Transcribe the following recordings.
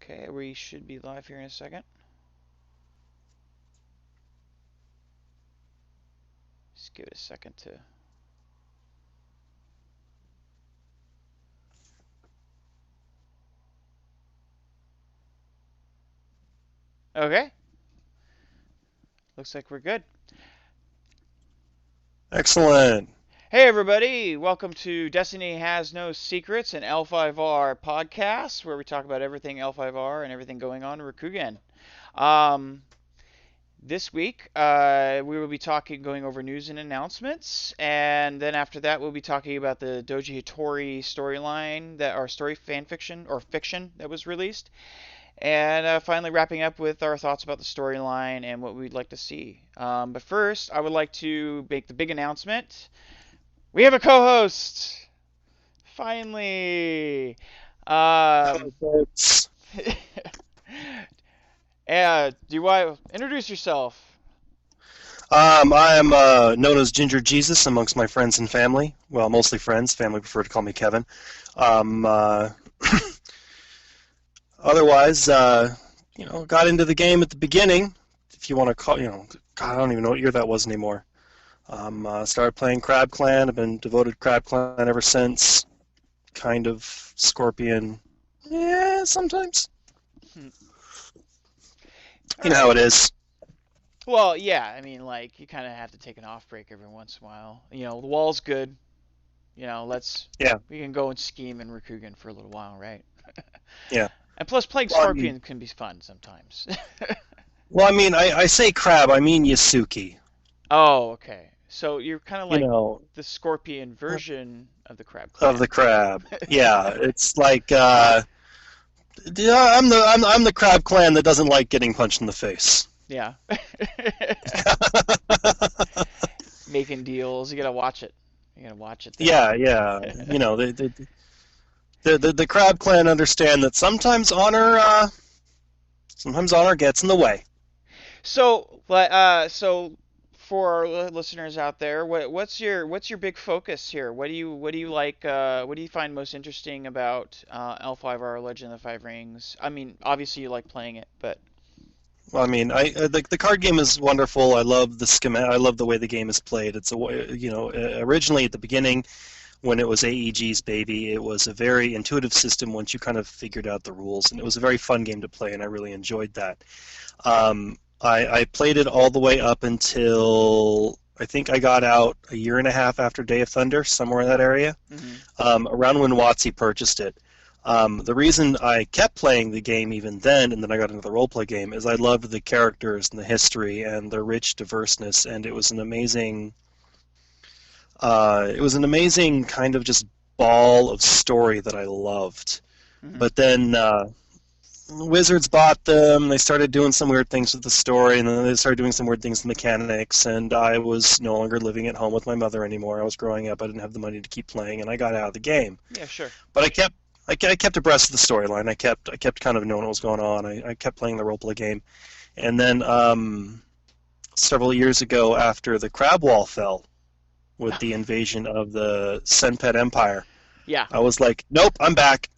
Okay, we should be live here in a second. Just give it a second to. Okay, looks like we're good. Excellent. Hey everybody, welcome to Destiny Has No Secrets, an L5R podcast where we talk about everything L5R and everything going on in Rakugan. Um, this week, we will be going over news and announcements, and then after that, we'll be talking about the Doji Hitori storyline our story fan fiction or fiction that was released. And finally, wrapping up with our thoughts about the storyline and what we'd like to see. But first, I would like to make the big announcement. We have a co-host! Finally! Um, Hello, folks. do you want to introduce yourself? I am known as Ginger Jesus amongst my friends and family. Well, mostly friends. Family prefer to call me Kevin. Um, uh, otherwise, got into the game at the beginning. If you want to call, God, I don't even know what year that was anymore. Started playing Crab Clan. I've been devoted Crab Clan ever since. Kind of Scorpion. Yeah, sometimes. Hmm. You All know how right. it is. Well, yeah, I mean, like, you kind of have to take an off break every once in a while. The wall's good. Yeah, We can go and scheme in Rakugan for a little while, right? yeah. And plus, playing Well, I mean, Scorpion can be fun sometimes. I say crab, I mean Yasuki. Oh, okay. So you're kind of You like know, the Scorpion version of the Crab of the Clan. crab. Yeah, it's like yeah, I'm the crab clan that doesn't like getting punched in the face. Yeah. Making deals. You gotta watch it. You gotta watch it there. Yeah, yeah. The crab clan understand that sometimes honor gets in the way. So for our listeners out there, what's your big focus here? What do you like? What do you find most interesting about L5R Legend of the Five Rings? I mean, obviously you like playing it, but Well, I mean, the card game is wonderful. I love the schema. I love the way the game is played. Originally at the beginning, when it was AEG's baby, it was a very intuitive system once you kind of figured out the rules, and it was a very fun game to play, and I really enjoyed that. I played it all the way up until I think I got out a year and a half after Day of Thunder, somewhere in that area, hmm around when WotC purchased it. The reason I kept playing the game even then, and then I got into the roleplay game, is I loved the characters and the history and the rich diverseness, and it was an amazing kind of just ball of story that I loved. hmm But then Wizards bought them. They started doing some weird things with the story, and then they started doing some weird things with mechanics. And I was no longer living at home with my mother anymore. I was growing up. I didn't have the money to keep playing, and I got out of the game. Yeah, sure. But I kept abreast of the storyline. I kept kind of knowing what was going on. I kept playing the roleplay game, and then several years ago, after the crab wall fell with the invasion of the Senpet Empire, Yeah. I was like, nope, I'm back.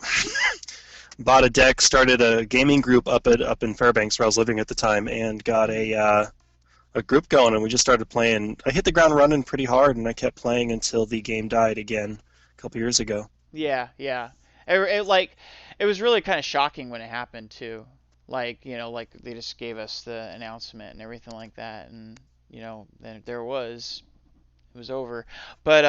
Bought a deck, started a gaming group up in Fairbanks where I was living at the time, and got a group going, and we just started playing. I hit the ground running pretty hard, and I kept playing until the game died again a couple years ago. Yeah, yeah. It was really kind of shocking when it happened too. Like they just gave us the announcement and everything like that, and then there it was. It was over. But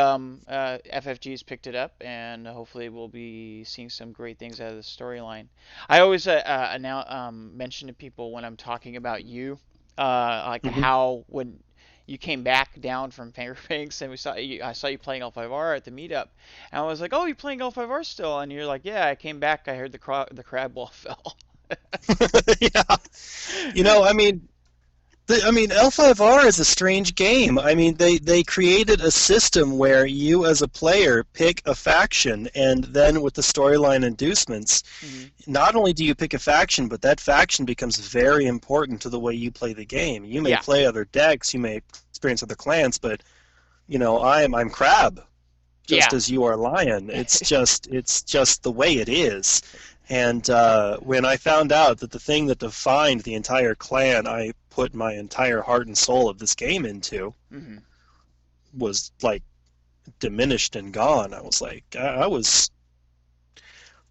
FFG's picked it up, and hopefully we'll be seeing some great things out of the storyline. I always mention to people when I'm talking about you, like Hmm. how when you came back down from Fairbanks and I saw you playing L5R at the meetup, and I was like, "Oh, you're playing L5R still?" And you're like, "Yeah, I came back. I heard the crab wall fell." Yeah, I mean, L5R is a strange game. I mean, they created a system where you, as a player, pick a faction, and then with the storyline inducements, hmm not only do you pick a faction, but that faction becomes very important to the way you play the game. You may Yeah, play other decks, you may experience other clans, but I'm Crab, just yeah, as you are Lion. It's just the way it is. And when I found out that the thing that defined the entire clan I put my entire heart and soul of this game into Hmm. was like diminished and gone, I was like, I was,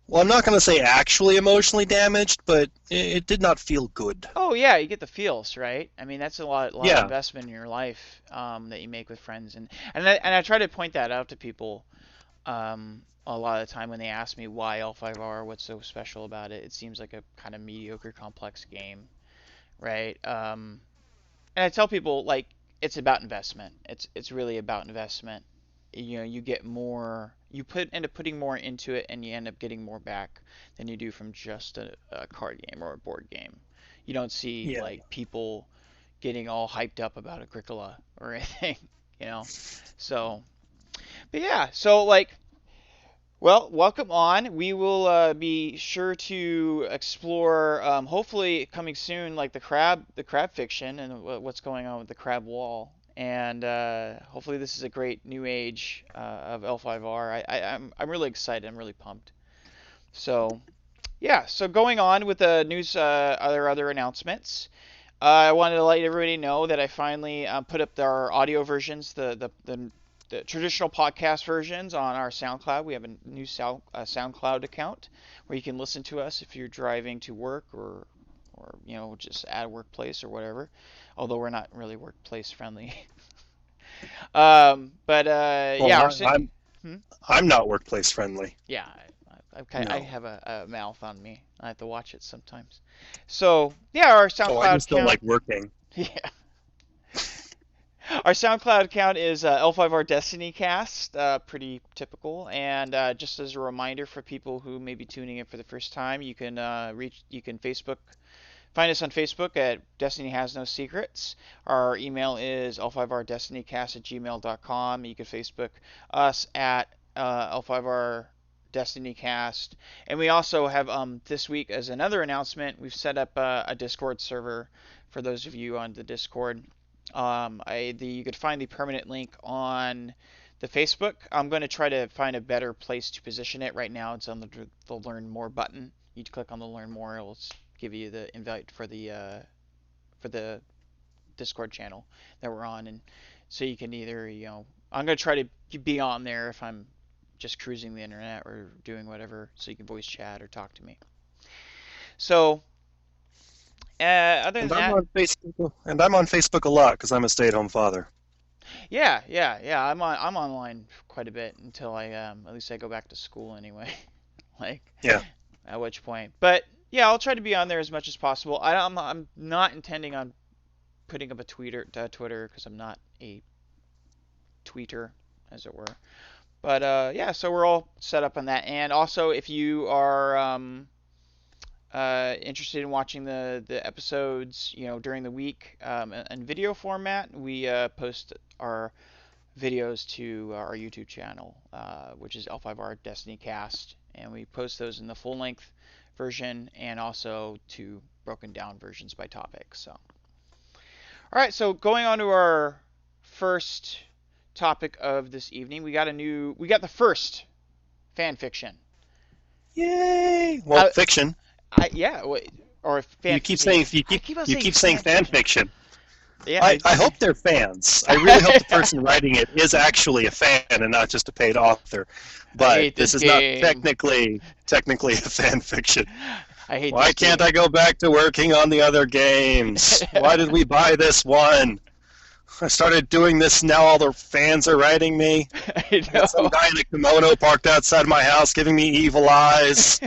well, I'm not going to say actually emotionally damaged, but it did not feel good. Oh yeah, you get the feels, right? I mean, that's a lot of Yeah, investment in your life that you make with friends, and I try to point that out to people a lot of the time when they ask me why L5R, what's so special about it. It seems like a kind of mediocre, complex game, right? And I tell people like it's about investment. It's really about investment. You know, you get more, end up putting more into it, and you end up getting more back than you do from just a card game or a board game. You don't see yeah. like people getting all hyped up about Agricola or anything, you know. So, but yeah, so like well, welcome on. We will be sure to explore, hopefully coming soon, like the crab fiction and what's going on with the crab wall. And hopefully this is a great new age of L5R. I'm really excited. I'm really pumped. So yeah. So going on with the news, other announcements. I wanted to let everybody know that I finally put up our audio versions, the traditional podcast versions on our SoundCloud. We have a new SoundCloud account where you can listen to us if you're driving to work or you know just at a workplace or whatever. Although we're not really workplace friendly. But Well, yeah, hmm? I'm not workplace friendly. Yeah, I No. have a mouth on me. I have to watch it sometimes. So yeah, our Oh, I SoundCloud just don't account. like working. Yeah. Our SoundCloud account is L5R Destiny Cast, pretty typical. And just as a reminder for people who may be tuning in for the first time, you can find us on Facebook at Destiny Has No Secrets. Our email is L5RDestinyCast@gmail.com. You can Facebook us at L5R Destiny Cast. And we also have this week as another announcement, we've set up a Discord server for those of you on the Discord. You could find the permanent link on the Facebook. I'm going to try to find a better place to position it. Right now, it's on the Learn More button. You click on the Learn More, it'll give you the invite for the Discord channel that we're on, and so you can either I'm going to try to be on there if I'm just cruising the internet or doing whatever, so you can voice chat or talk to me. So other And than I'm that, on Facebook, and I'm on Facebook a lot because I'm a stay-at-home father. yeah. I'm online quite a bit until I at least I go back to school anyway. Like Yeah. at which point, but yeah, I'll try to be on there as much as possible. I'm not intending on putting up a Twitter because I'm not a tweeter, as it were. But yeah, so we're all set up on that. And also, if you are interested in watching the episodes, during the week in video format, we post our videos to our YouTube channel, which is L5R Destiny Cast, and we post those in the full length version and also to broken down versions by topic. So, all right, so going on to our first topic of this evening, we got the first fan fiction. Yay! Well, Uh, fiction. yeah, or You fan. keep Yeah, saying I keep on you saying keep saying fan fan fiction. fiction. Yeah, I hope they're fans. I really hope the person writing it is actually a fan and not just a paid author. I But hate this this is not game. technically a fan fiction. I hate Why this can't game. I go back to working on the other games? Why did we buy this one? I started doing this, now all the fans are writing me. I I got some know. guy in a kimono parked outside my house giving me evil eyes.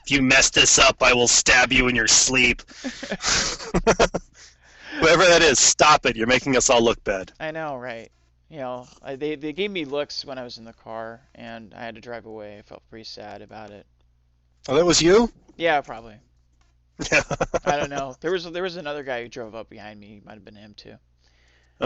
If you mess this up, I will stab you in your sleep. Whoever that is, stop it. You're making us all look bad. I know, right? They gave me looks when I was in the car, and I had to drive away. I felt pretty sad about it. Oh, that was you? Yeah, probably. Yeah. I don't know. There was another guy who drove up behind me. Might have been him too,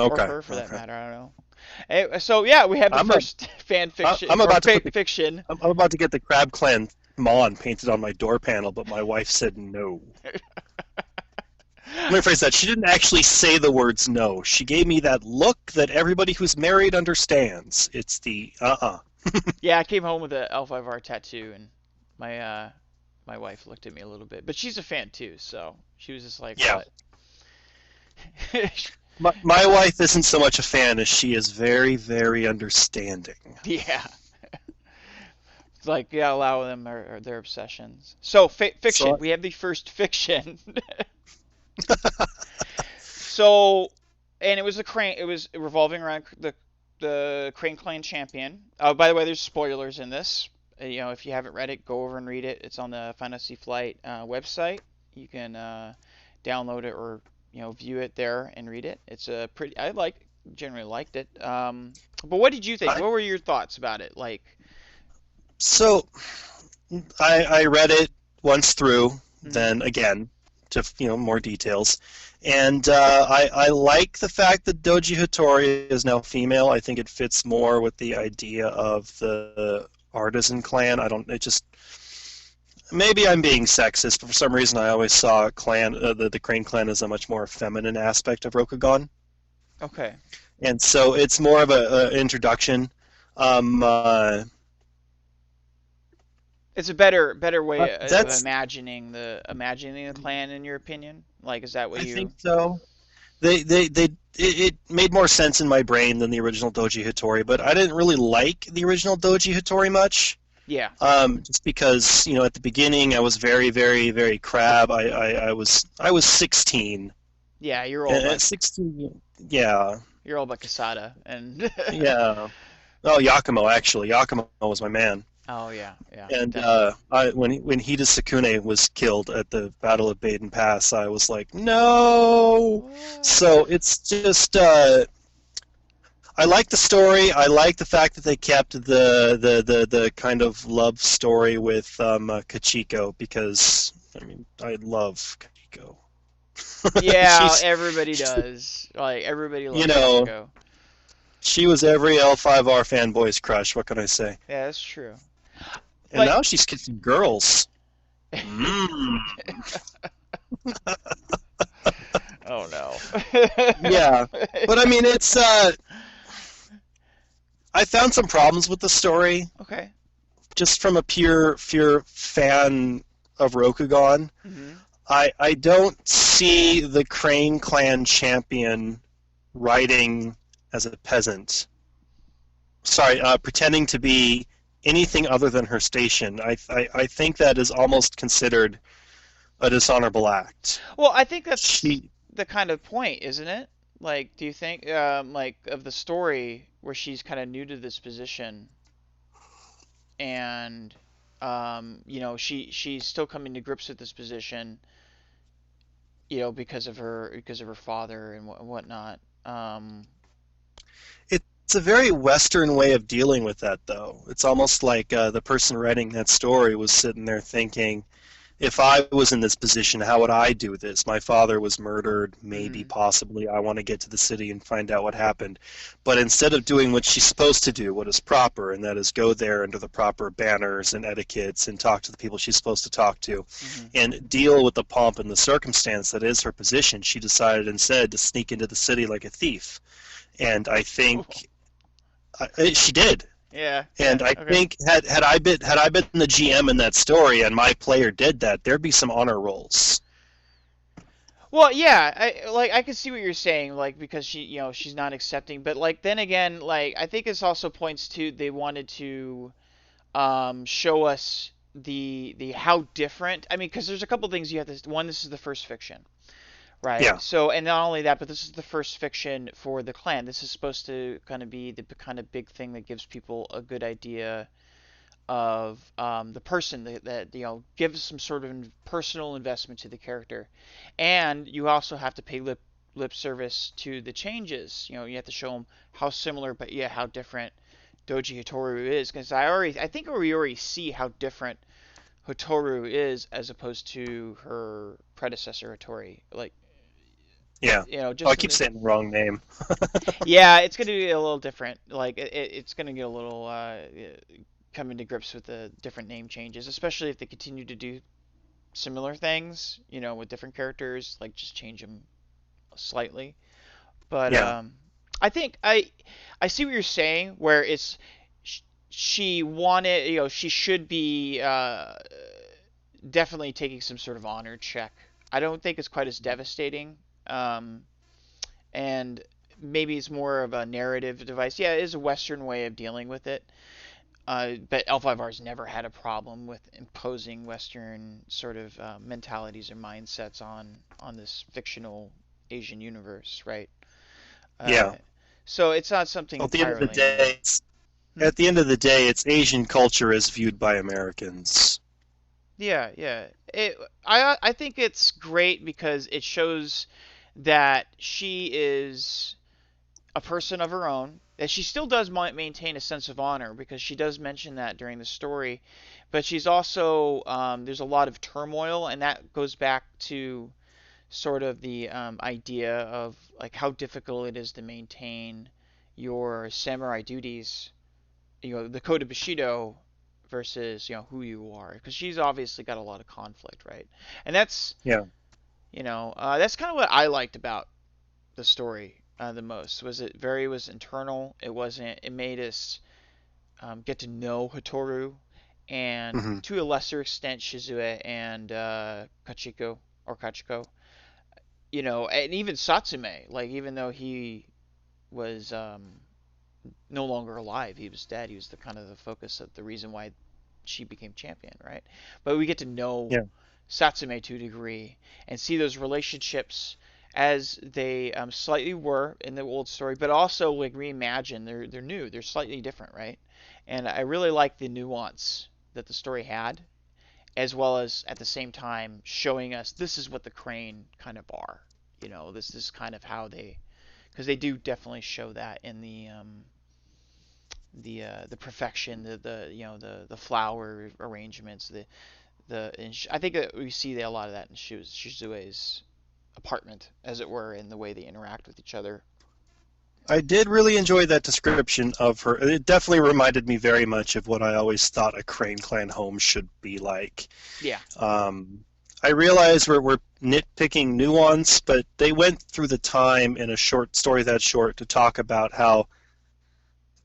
or Okay. her for that Okay. matter. I don't know. So yeah, we have the I'm a, first fan fiction I'm or about to put the fiction. I'm about to get the Crab Clan Mon painted on my door panel, but my wife said no. Let me rephrase that. She didn't actually say the words no. She gave me that look that everybody who's married understands. It's the Yeah, I came home with a L5R tattoo, and my wife looked at me a little bit, but she's a fan too, so she was just like, Yeah. "What?" My wife isn't so much a fan as she is very, very understanding. Yeah, it's like yeah, allow them or their obsessions. So fiction. So We have the first fiction. So, and it was the crane. It was revolving around the Crane Clan champion. Oh, by the way, there's spoilers in this. If you haven't read it, go over and read it. It's on the Fantasy Flight website. You can download it or view it there and read it. It's a pretty. Generally liked it. But what did you think? I What were your thoughts about it? Like, so I read it once through, hmm then again to more details, and I like the fact that Doji Hattori is now female. I think it fits more with the idea of the artisan clan. I don't. It just maybe I'm being sexist, but for some reason I always saw the Crane clan as a much more feminine aspect of Rokugan, okay, and so it's more of a introduction. Um, uh, it's a better way of that's imagining the clan in your opinion. Like, is that what I you? think so. It made more sense in my brain than the original Doji Hattori, but I didn't really like the original Doji Hattori much. Yeah, Just because at the beginning I was very, very, very crab. I was 16. yeah, And at 16, yeah, you're all about Casada and yeah. Oh, Yakumo actually. Yakumo was my man. oh yeah, yeah, And definitely. when Hida Sakune was killed at the Battle of Baden Pass, I was like, no. What? So it's just I like the story. I like the fact that they kept the kind of love story with Kachiko because I mean I love Kachiko. Yeah, She's everybody does. Like everybody you loves know Kachiko. she was every L5R fanboy's crush. What can I say? Yeah, that's true. And But now she's kissing girls. Mm. oh no. Yeah, but I mean it's I found some problems with the story Okay. just from a pure fan of Rokugan. hmm I don't see the Crane Clan champion riding as a peasant. Sorry, pretending to be anything other than her station. I think that is almost considered a dishonorable act. Well, I think that's She, the kind of point, isn't it? Like, do you think, like, of the story where she's kind of new to this position and, she's still coming to grips with this position, because of her father and whatnot. it's a very Western way of dealing with that, though. It's almost like the person writing that story was sitting there thinking, if I was in this position, how would I do this? My father was murdered, maybe, hmm possibly. I want to get to the city and find out what happened. But instead of doing what she's supposed to do, what is proper, and that is go there under the proper banners and etiquettes and talk to the people she's supposed to talk to hmm and deal with the pomp and the circumstance that is her position, she decided instead to sneak into the city like a thief. And I think she did. Yeah, yeah, And I okay. think had I been the GM in that story and my player did that, there'd be some honor rolls. Well, yeah, I can see what you're saying, like because she's not accepting, but like then again, like I think this also points to they wanted to show us the how different. I mean, because there's a couple things you have to. One, this is the first fiction, right? Yeah, So, and not only that, but this is the first fiction for the clan. This is supposed to kind of be the kind of big thing that gives people a good idea of the person that gives some sort of personal investment to the character, and you also have to pay lip service to the changes. You have to show them how similar, but yeah, how different Doji Hitoru is. Because I think we already see how different Hotoru is as opposed to her predecessor Hitori. Like yeah. Oh, I just keep saying the wrong name. yeah, it's gonna be a little different. Like it's gonna get a little coming to grips with the different name changes, especially if they continue to do similar things, with different characters, like just change them slightly. But Yeah, I think I see what you're saying, where it's she wanted, she should be definitely taking some sort of honor check. I don't think it's quite as devastating, um, and maybe it's more of a narrative device. Yeah, it is a Western way of dealing with it. But L5R's never had a problem with imposing Western sort of mentalities or mindsets on this fictional Asian universe, right? Uh, Yeah. so it's not something At the end of the entirely new. day, Hmm? at the end of the day, it's Asian culture as viewed by Americans. Yeah, yeah. I think it's great because it shows that she is a person of her own. That she still does maintain a sense of honor because she does mention that during the story, but she's also there's a lot of turmoil, and that goes back to sort of the idea of like how difficult it is to maintain your samurai duties, the code of Bushido versus who you are, because she's obviously got a lot of conflict, right? And Yeah. that's kind of what I liked about the story the most. Was internal. It made us get to know Hotoru and Hmm. to a lesser extent Shizue and Kachiko, and even Satsume. Like even though he was no longer alive, he was dead. He was the kind of the focus of the reason why she became champion, right? But we get to know Yeah. Satsume to a degree and see those relationships as they slightly were in the old story, but also like reimagined. They're new. They're slightly different, right? And I really like the nuance that the story had, as well as at the same time showing us this is what the Crane kind of are. This is kind of how they, because they do definitely show that in the perfection, the flower arrangements, I think that we see a lot of that in Shizue's apartment, as it were, in the way they interact with each other. I did really enjoy that description of her. It definitely reminded me very much of what I always thought a Crane Clan home should be like. Yeah, Um, I realize we're nitpicking nuance, but they went through the time in a short story that short to talk about how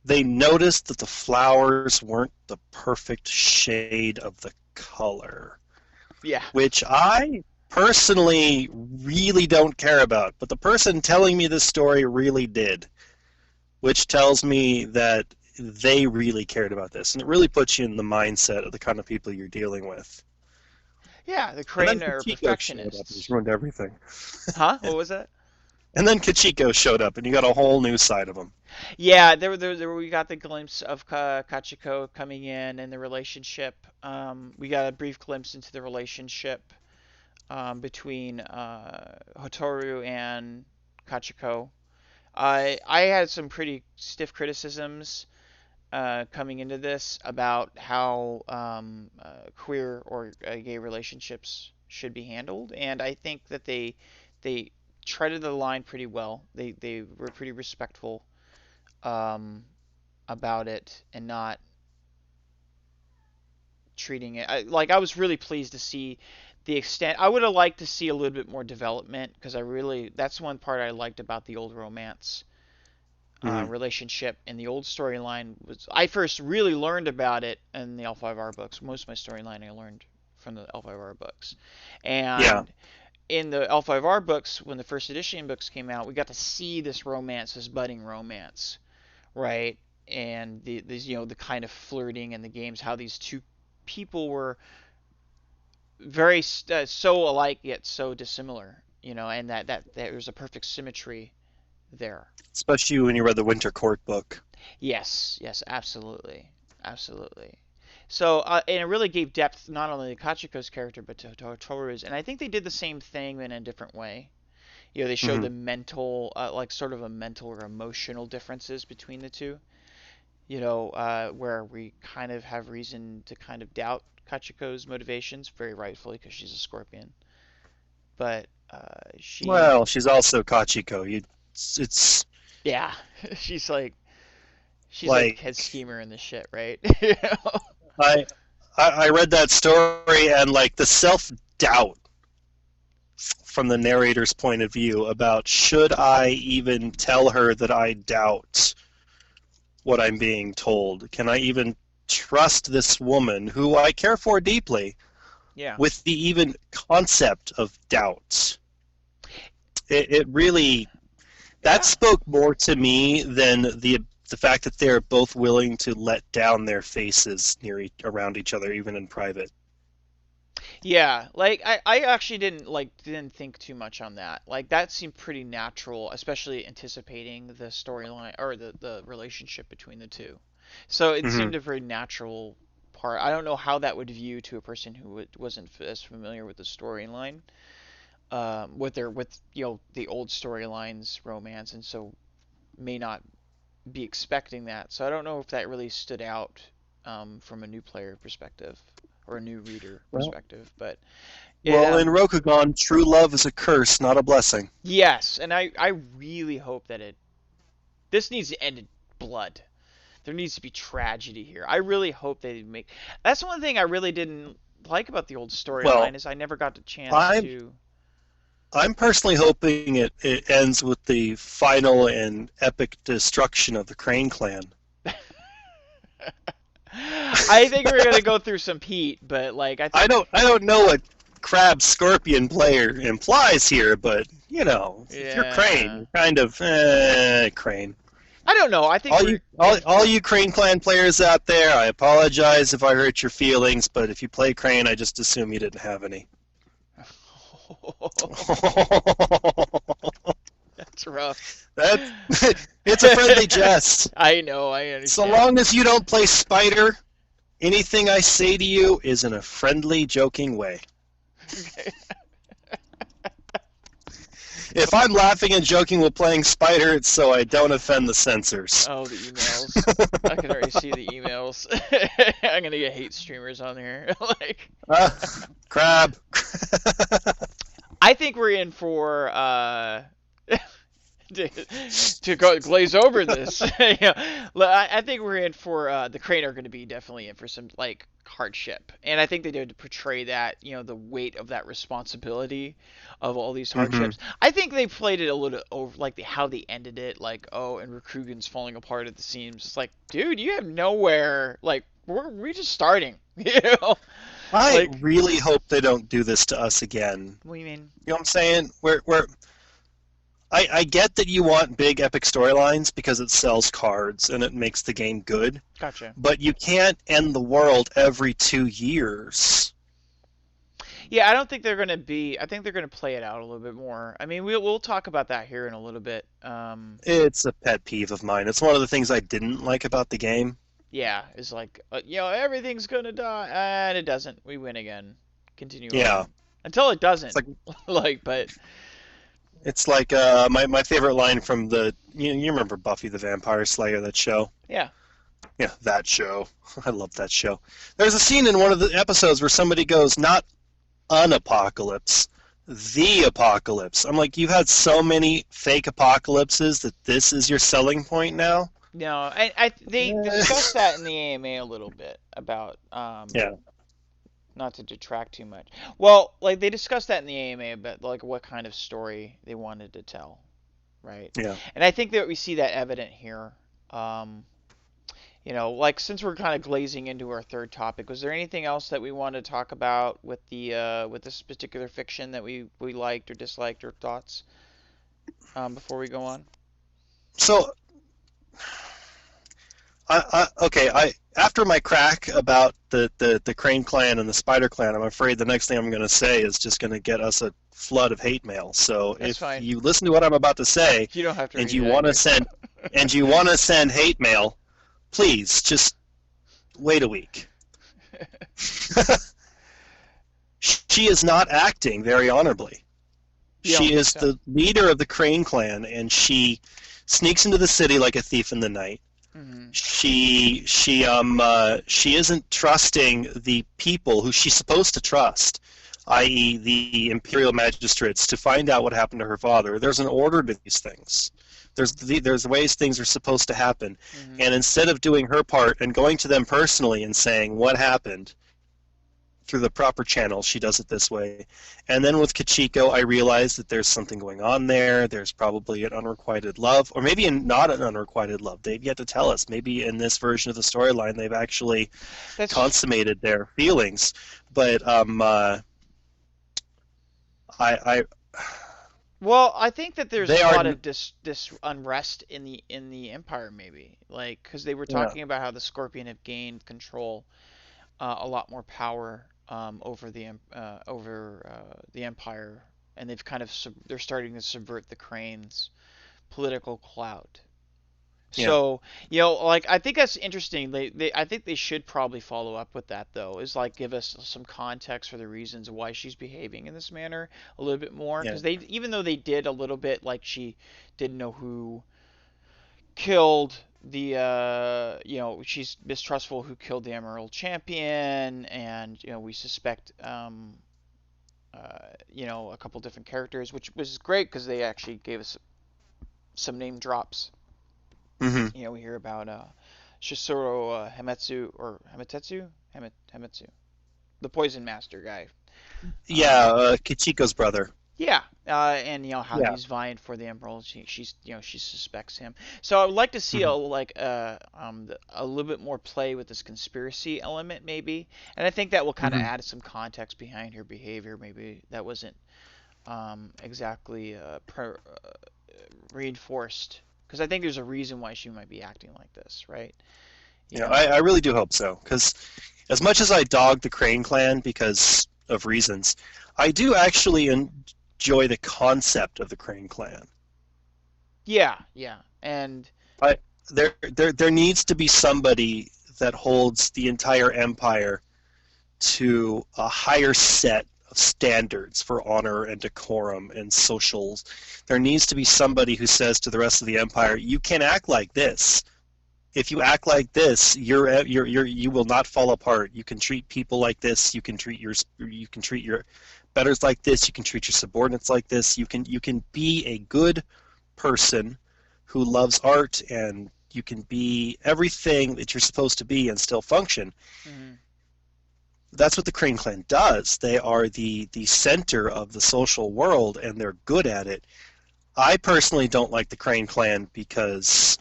they noticed that the flowers weren't the perfect shade of the color, yeah, which I personally really don't care about. But the person telling me this story really did, which tells me that they really cared about this. And it really puts you in the mindset of the kind of people you're dealing with. yeah. The And then Crane are Kachiko showed up and just perfectionists. ruined everything. Huh? What was that? And then Kachiko showed up, and you got a whole new side of him. Yeah, we got the glimpse of Kachiko coming in and the relationship. We got a brief glimpse into the relationship between Hotoru and Kachiko. I had some pretty stiff criticisms coming into this about how queer or gay relationships should be handled, and I think that they treaded the line pretty well. They were pretty respectful um, about it and not treating it like I was really pleased to see the extent. I would have liked to see a little bit more development because that's one part I liked about the old romance Hmm. relationship in the old storyline. Was I first really learned about it in the L5R books. Most of my storyline I learned from the L5R books, Yeah, and in the L5R books, when the first edition books came out, we got to see this romance, this budding romance, right? And these, the kind of flirting and the games, how these two people were very so alike yet so dissimilar, and that there was a perfect symmetry there. especially when you read the Winter Court book. Yes, yes, absolutely, absolutely. So, and it really gave depth not only to Kachiko's character but to Toru's, and I think they did the same thing in a different way. They showed Hmm. the mental, like sort of a mental or emotional differences between the two. Where we kind of have reason to kind of doubt Kachiko's motivations, very rightfully, because she's a scorpion. But she, Well, she's also Kachiko. It's yeah, she's like like head schemer in the shit, right? I, I read that story and like the self doubt from the narrator's point of view about should I even tell her that I doubt what I'm being told? Can I even trust this woman who I care for deeply? Yeah. with the even concept of doubt. It really, that Yeah. spoke more to me than the fact that they're both willing to let down their faces around each other, even in private. Yeah, like I actually didn't think too much on that. Like that seemed pretty natural, especially anticipating the storyline or the relationship between the two. So it Hmm. seemed a very natural part. I don't know how that would view to a person who wasn't as familiar with the storyline, with the old storylines, romance, and so may not be expecting that. So I don't know if that really stood out from a new player perspective or a new reader Well, perspective, but it well, in Rokugan, true love is a curse, not a blessing. yes, and I really hope that this needs to end in blood. There needs to be tragedy here. I really hope they make. That's one thing I really didn't like about the old storyline Well, is I never got the chance I'm to. I'm personally hoping it ends with the final and epic destruction of the Crane Clan. I think we're gonna go through some heat, but like I think I don't know what Crab Scorpion player implies here, but if you're Crane, yeah, you're kind of Crane. I don't know. I think we're All you Crane Clan players out there, I apologize if I hurt your feelings, but if you play Crane, I just assume you didn't have any. that's rough. That it's a friendly jest. I know. I So understand. long as you don't play Spider, anything I say to you is in a friendly, joking way. If I'm laughing and joking while playing Spider, it's so I don't offend the censors. Oh, the emails. I can already see the emails. I'm gonna get hate streamers on here. Like, Uh, Crab. I think we're in for to go glaze over this. I think we're in for the Crane are going to be definitely in for some like hardship, and I think they did portray that the weight of that responsibility of all these Hmm. hardships. I think they played it a little over, like how they ended it, like and Rakugan's falling apart at the seams. It's like, dude, you have nowhere. Like we're just starting, I like really hope they don't do this to us again. what do you mean? You know what I'm saying? I get that you want big epic storylines because it sells cards and it makes the game good, Gotcha. but you can't end the world every 2 years. Yeah, I don't think they're gonna be. I think they're gonna play it out a little bit more. I mean, we'll talk about that here in a little bit. It's a pet peeve of mine. It's one of the things I didn't like about the game. Yeah, it's like everything's gonna die, and it doesn't. We win again. Continue Yeah, on until it it's doesn't. like Like, but my favorite line from you remember Buffy the Vampire Slayer, that show? yeah, Yeah, that show. I love that show. There's a scene in one of the episodes where somebody goes, not an apocalypse, the apocalypse. I'm like, you've had so many fake apocalypses that this is your selling point now? no, they discussed that in the AMA a little bit about Yeah, not to detract too much. Well, like they discussed that in the AMA about like what kind of story they wanted to tell, right? yeah. And I think that we see that evident here. Um, like since we're kind of glazing into our third topic, was there anything else that we want to talk about with this particular fiction that we liked or disliked or thoughts before we go on? So, okay, after my crack about the Crane Clan and the Spider Clan, I'm afraid the next thing I'm going to say is just going to get us a flood of hate mail. So That's if fine. you listen to what I'm about to say You don't have to and read you that want to here. send hate mail, please just wait a week. She is not acting very honorably. You don't She think is so? the leader of the Crane Clan, and she sneaks into the city like a thief in the night. Hmm. She isn't trusting the people who she's supposed to trust, i.e., the imperial magistrates, to find out what happened to her father. There's an order to these things. There's ways things are supposed to happen, Hmm. and instead of doing her part and going to them personally and saying what happened, through the proper channels, she does it this way. And then with Kachiko, I realized that there's something going on there. There's probably an unrequited love, or maybe not an unrequited love. They've yet to tell us. Maybe in this version of the storyline, they've actually That's consummated their feelings. But I Well, I think that there's they a are lot of this unrest in the Empire, maybe, like because they were yeah talking about how the Scorpion have gained control, a lot more power, over the Empire, and they've kind of they're starting to subvert the Crane's political clout. yeah So, like I think that's interesting. I think they should probably follow up with that though, is like give us some context for the reasons why she's behaving in this manner a little bit more. yeah Because they, even though they did a little bit, like she didn't know who killed the, she's mistrustful who killed the Emerald Champion, and we suspect, a couple different characters, which was great because they actually gave us some name drops. hmm We hear about Shisoro Hametsu or Hametsu, the Poison Master guy. yeah Um, Kichiko's brother. yeah, and how Yeah. he's vying for the Emerald. She suspects him. So I would like to see hmm a little bit more play with this conspiracy element, maybe, and I think that will kind of hmm add some context behind her behavior. Maybe that wasn't exactly reinforced, because I think there's a reason why she might be acting like this, right? You Yeah, know. I really do hope so. Because as much as I dog the Crane Clan because of reasons, I do actually enjoy the concept of the Crane Clan. Yeah, yeah, and I there needs to be somebody that holds the entire empire to a higher set of standards for honor and decorum and socials. There needs to be somebody who says to the rest of the empire, "You can't act like this. If you act like this, you will not fall apart. You can treat people like this. You can treat your betters like this. You can treat your subordinates like this. You can be a good person who loves art, and you can be everything that you're supposed to be and still function." mhm. That's what the Crane Clan does. They are the center of the social world, and they're good at it. I personally don't like the Crane Clan because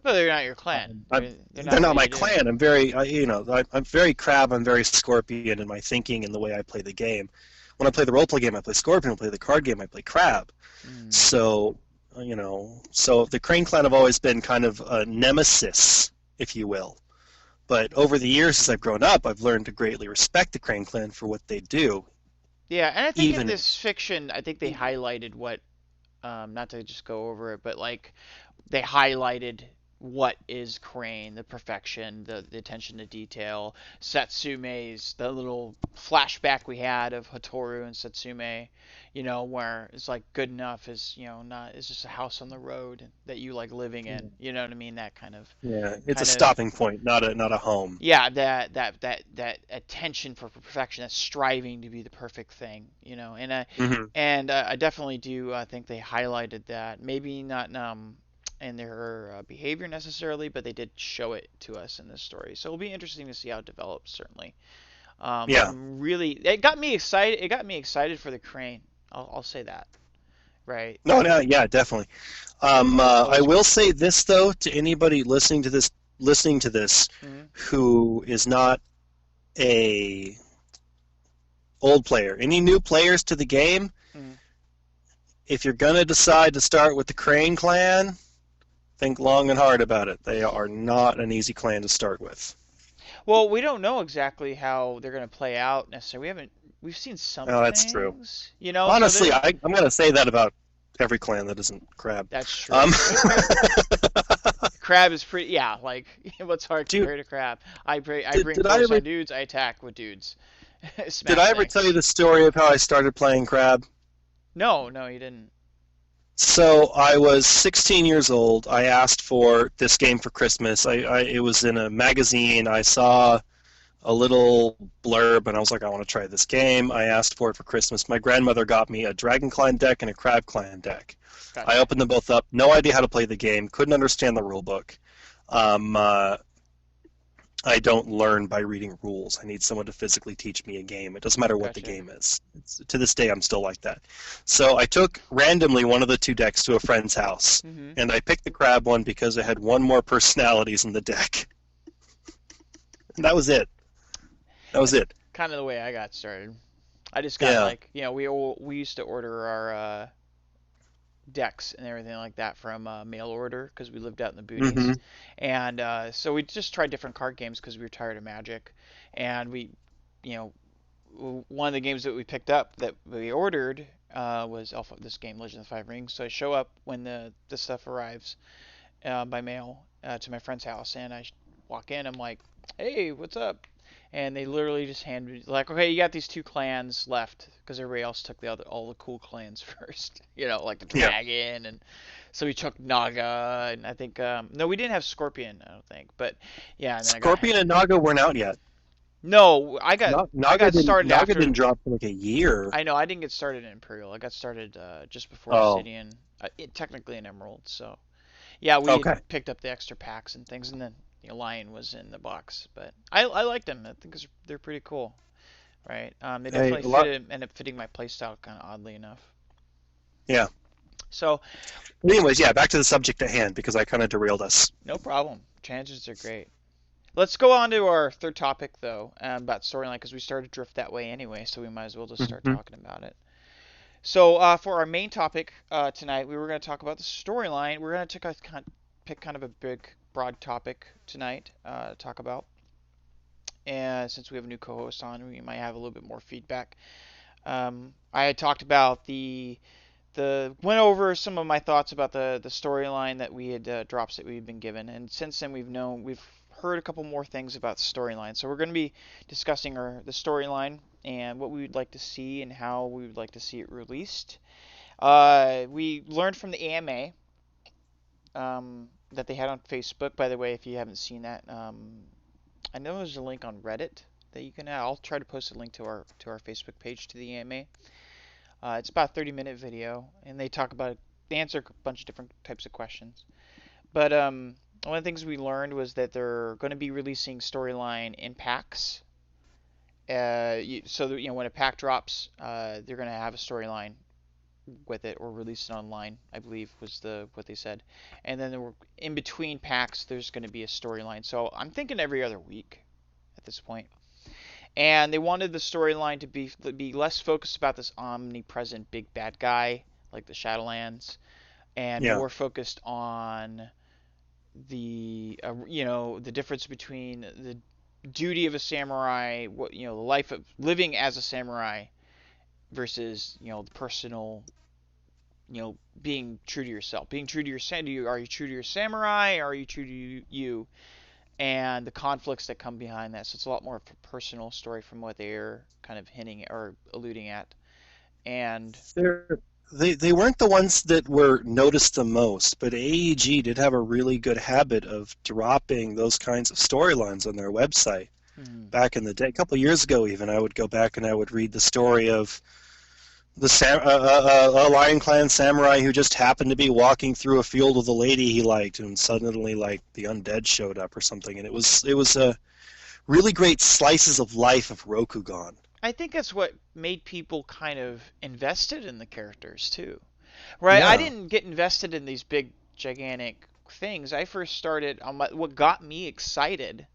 But they're not your clan. I'm, They're they're not not what my you do. clan. I'm very, I'm very Crab. I'm very Scorpion in my thinking and the way I play the game. When I play the roleplay game, I play Scorpion. When I play the card game, I play Crab. Mm. So, so the Crane Clan have always been kind of a nemesis, if you will. But over the years, as I've grown up, I've learned to greatly respect the Crane Clan for what they do. Yeah, and I think in Even, this fiction, I think they highlighted what, not to just go over it, but like they highlighted what is Crane, the perfection, the attention to detail, Satsume's, the little flashback we had of Hatoru and Satsume, where it's like good enough is, not is just a house on the road that you like living in, you know what I mean? That yeah, it's a kind of stopping point, not a home. yeah, that attention for perfection, that striving to be the perfect thing, hmm I definitely do think they highlighted that. Maybe not in their behavior necessarily, but they did show it to us in this story. So it'll be interesting to see how it develops, certainly. But Yeah. I'm really, it got me excited. It got me excited for the crane. I'll say that, right? No, no, yeah, definitely. I Always. will say this though to anybody listening to this, Mm-hmm. who is not a old player. Any new players to the game, Mm-hmm. if you're gonna decide to start with the Crane Clan, think long and hard about it. They are not an easy clan to start with. Well, we don't know exactly how they're going to play out necessarily. We've seen some Oh, that's true. things, so Honestly, there's I'm gonna say that about every clan that isn't Crab. that's true. Um, Crab is pretty, yeah, like what's hard do you, compared to crab? I did, bring did I force ever on dudes, I attack with dudes. did Smash I ever tell you things. the story of how I started playing Crab? No, no, you didn't. So I was 16 years old. I asked for this game for Christmas. It was in a magazine. I saw a little blurb and I was like, I want to try this game. I asked for it for Christmas. My grandmother got me a Dragon Clan deck and a Crab Clan deck. I Gotcha. opened them both up. No idea how to play the game. Couldn't understand the rule book. Um, uh, I don't learn by reading rules. I need someone to physically teach me a game. It doesn't matter what the Gotcha. game is. To this day, I'm still like that. So I took randomly one of the two decks to a friend's house, Hmm. and I picked the crab one because it had one more personalities in the deck. And that was it. That was That's it. kind of the way I got started. I just got Yeah. like, we used to order our decks and everything like that from mail order because we lived out in the boonies, Hmm. and so we just tried different card games because we were tired of Magic, and you know, one of the games that we picked up that we ordered was this game, Legend of the Five Rings. So I show up when the stuff arrives by mail to my friend's house, and I walk in. I'm like, "Hey, what's up?" And they literally just hand me like, "Okay, you got these two clans left because everybody else took all the cool clans first, like the Yeah. dragon." And so we took Naga, and I think no, we didn't have Scorpion, I don't think, but yeah. And then I got Scorpion and Naga weren't out yet. no, I got started Naga after. didn't drop for like a year. I know I didn't get started in Imperial. I got started just before Oh, Obsidian, technically in Emerald. So yeah, we had okay. picked up the extra packs and things, and then Lion was in the box. But I liked them. I think they're pretty cool, right? They Hey, definitely a lot. end up fitting my playstyle kind of oddly enough. Yeah. So Anyways, yeah, back to the subject at hand because I kind of derailed us. no problem. Tangents are great. Let's go on to our third topic though, about storyline because we started to drift that way anyway, so we might as well just start Hmm. talking about it. So for our main topic tonight, we were going to talk about the storyline. We're going to pick kind of a big, broad topic tonight to talk about. And since we have a new co-host on, we might have a little bit more feedback. I had talked about the went over some of my thoughts about the storyline that we had drops that we've been given, and since then we've heard a couple more things about the storyline. So we're going to be discussing the storyline and what we would like to see and how we would like to see it released. We learned from the AMA that they had on Facebook. By the way, if you haven't seen that, I know there's a link on Reddit that you can. I'll try to post a link to our Facebook page to the AMA. It's about a 30-minute video, and they answer a bunch of different types of questions. But one of the things we learned was that they're going to be releasing storyline in packs. So that, when a pack drops, they're going to have a storyline with it or release it online, I believe was what they said. And then in between packs, there's going to be a storyline. So I'm thinking every other week at this point. And they wanted the storyline to be less focused about this omnipresent big bad guy like the Shadowlands, and Yeah. more focused on the difference between the duty of a samurai, the life of living as a samurai versus the personal, being true to yourself, being true to your are you true to your samurai, or are you true to you, and the conflicts that come behind that. So it's a lot more of a personal story from what they're kind of hinting or alluding at. And They're, they weren't the ones that were noticed the most, but AEG did have a really good habit of dropping those kinds of storylines on their website. hmm, Back in the day, a couple of years ago, even, I would go back and I would read the story of a Lion Clan samurai who just happened to be walking through a field with a lady he liked, and suddenly, like, the undead showed up or something, and it was a really great slices of life of Rokugan. I think that's what made people kind of invested in the characters too, right? I Yeah. didn't get invested in these big gigantic things. I first started on what got me excited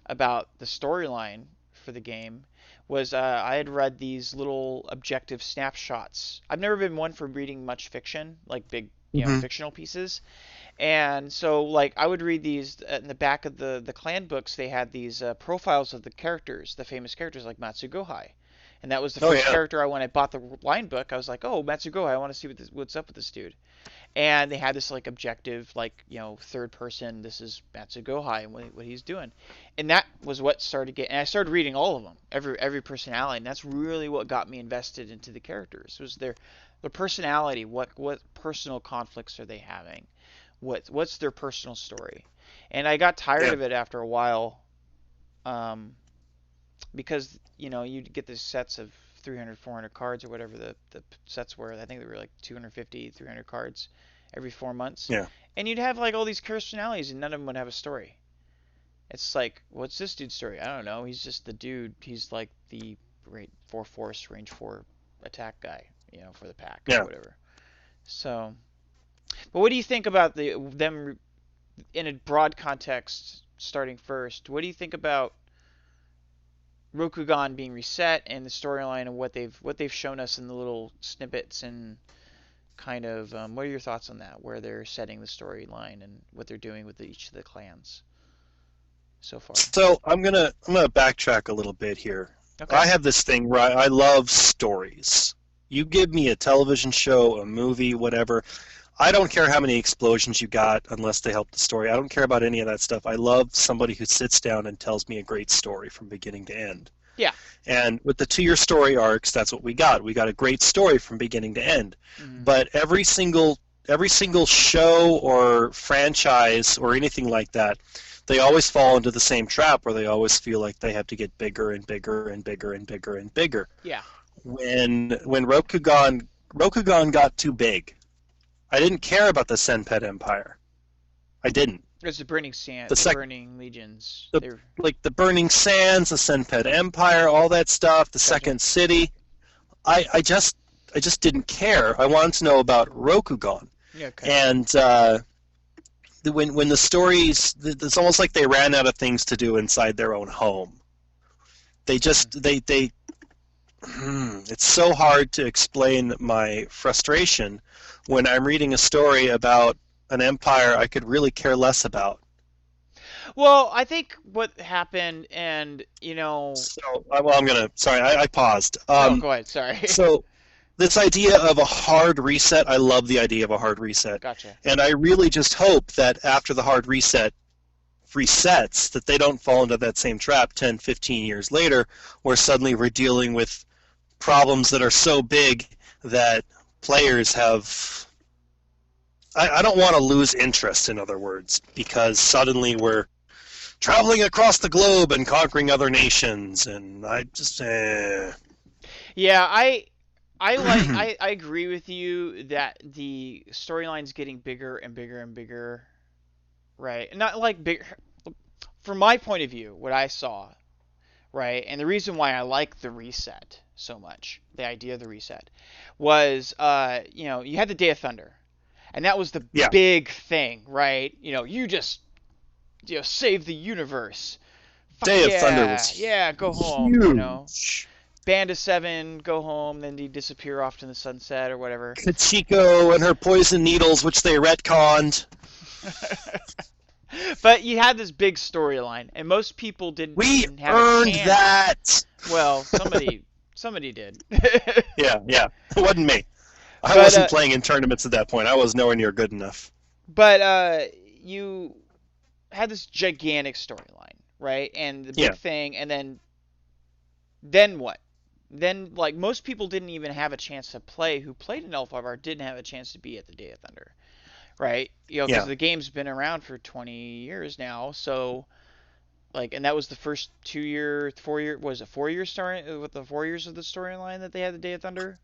about the storyline for the game was I had read these little objective snapshots. I've never been one for reading much fiction, like big, Hmm. fictional pieces. And so, like, I would read these in the back of the clan books. They had these profiles of the characters, the famous characters like Matsugohai, and that was the Oh first yeah. character when I bought the line book. I was like, oh, Matsugohai, I want to see what's up with this dude. And they had this like objective, like third person. This is Matsugohai and what he's doing, and that was what started getting. And I started reading all of them, every personality, and that's really what got me invested into the characters. Was their personality? What personal conflicts are they having? What's their personal story? And I got tired Yeah. of it after a while, um, because you'd get these sets of 300, 400 cards or whatever the sets were. I think they were like 250, 300 cards every 4 months, Yeah. and you'd have like all these personalities, and none of them would have a story. It's like, what's this dude's story? I don't know. He's just the dude. He's like the 4 force range 4 attack guy, for the pack or Yeah. whatever. So, but what do you think about them in a broad context? Starting first, what do you think about Rokugan being reset and the storyline and what they've shown us in the little snippets and kind of what are your thoughts on that? Where they're setting the storyline and what they're doing with each of the clans so far. So I'm gonna backtrack a little bit here. Okay. I have this thing where I love stories. You give me a television show, a movie, whatever. I don't care how many explosions you got unless they help the story. I don't care about any of that stuff. I love somebody who sits down and tells me a great story from beginning to end. Yeah. And with the 2-year story arcs, that's what we got. We got a great story from beginning to end. Hmm. But every single show or franchise or anything like that, they always fall into the same trap where they always feel like they have to get bigger and bigger and bigger and bigger and bigger. Yeah. When Rokugan got too big, I didn't care about the Senpet Empire. I didn't. There's the Burning Sand, The the sec Burning Legions. the They're like the Burning Sands, the Senpet Empire, all that stuff, the gotcha. Second City. I just didn't care. I wanted to know about Rokugan. Yeah, okay. And when the stories, it's almost like they ran out of things to do inside their own home. They Hmm. just they it's so hard to explain my frustration when I'm reading a story about an empire I could really care less about. Well, I think what happened, and So, well, I'm gonna. Sorry, I paused. no, go ahead. Sorry. So this idea of a hard reset, I love the idea of a hard reset, Gotcha. and I really just hope that after the hard reset resets, that they don't fall into that same trap 10, 15 years later, where suddenly we're dealing with problems that are so big that players have. I don't want to lose interest, in other words, because suddenly we're traveling across the globe and conquering other nations, and I just. Yeah, I agree with you that the storyline's getting bigger and bigger and bigger, right? Not like big from my point of view, what I saw, right? And the reason why I like the reset so much, the idea of the reset, was you had the Day of Thunder, and that was the Yeah, big thing, right? You just save the universe. Fuck Day of Thunder yeah, was yeah, go home. huge. Band of seven, go home, then you disappear off to the sunset or whatever. Kachiko and her poison needles, which they retconned. But you had this big storyline, and most people didn't We even have a earned chance. that. Well, somebody did. Yeah, yeah. It wasn't me. I but wasn't playing in tournaments at that point. I was nowhere near good enough. you had this gigantic storyline, right? And the Yeah, big thing, and then what? Then like most people didn't even have a chance to play. Who played in L5R didn't have a chance to be at the Day of Thunder, right? Because yeah. the game's been around for 20 years now, so like, and that was the first 2 year, 4 year, was it 4 year story with the 4 years of the storyline that they had the Day of Thunder.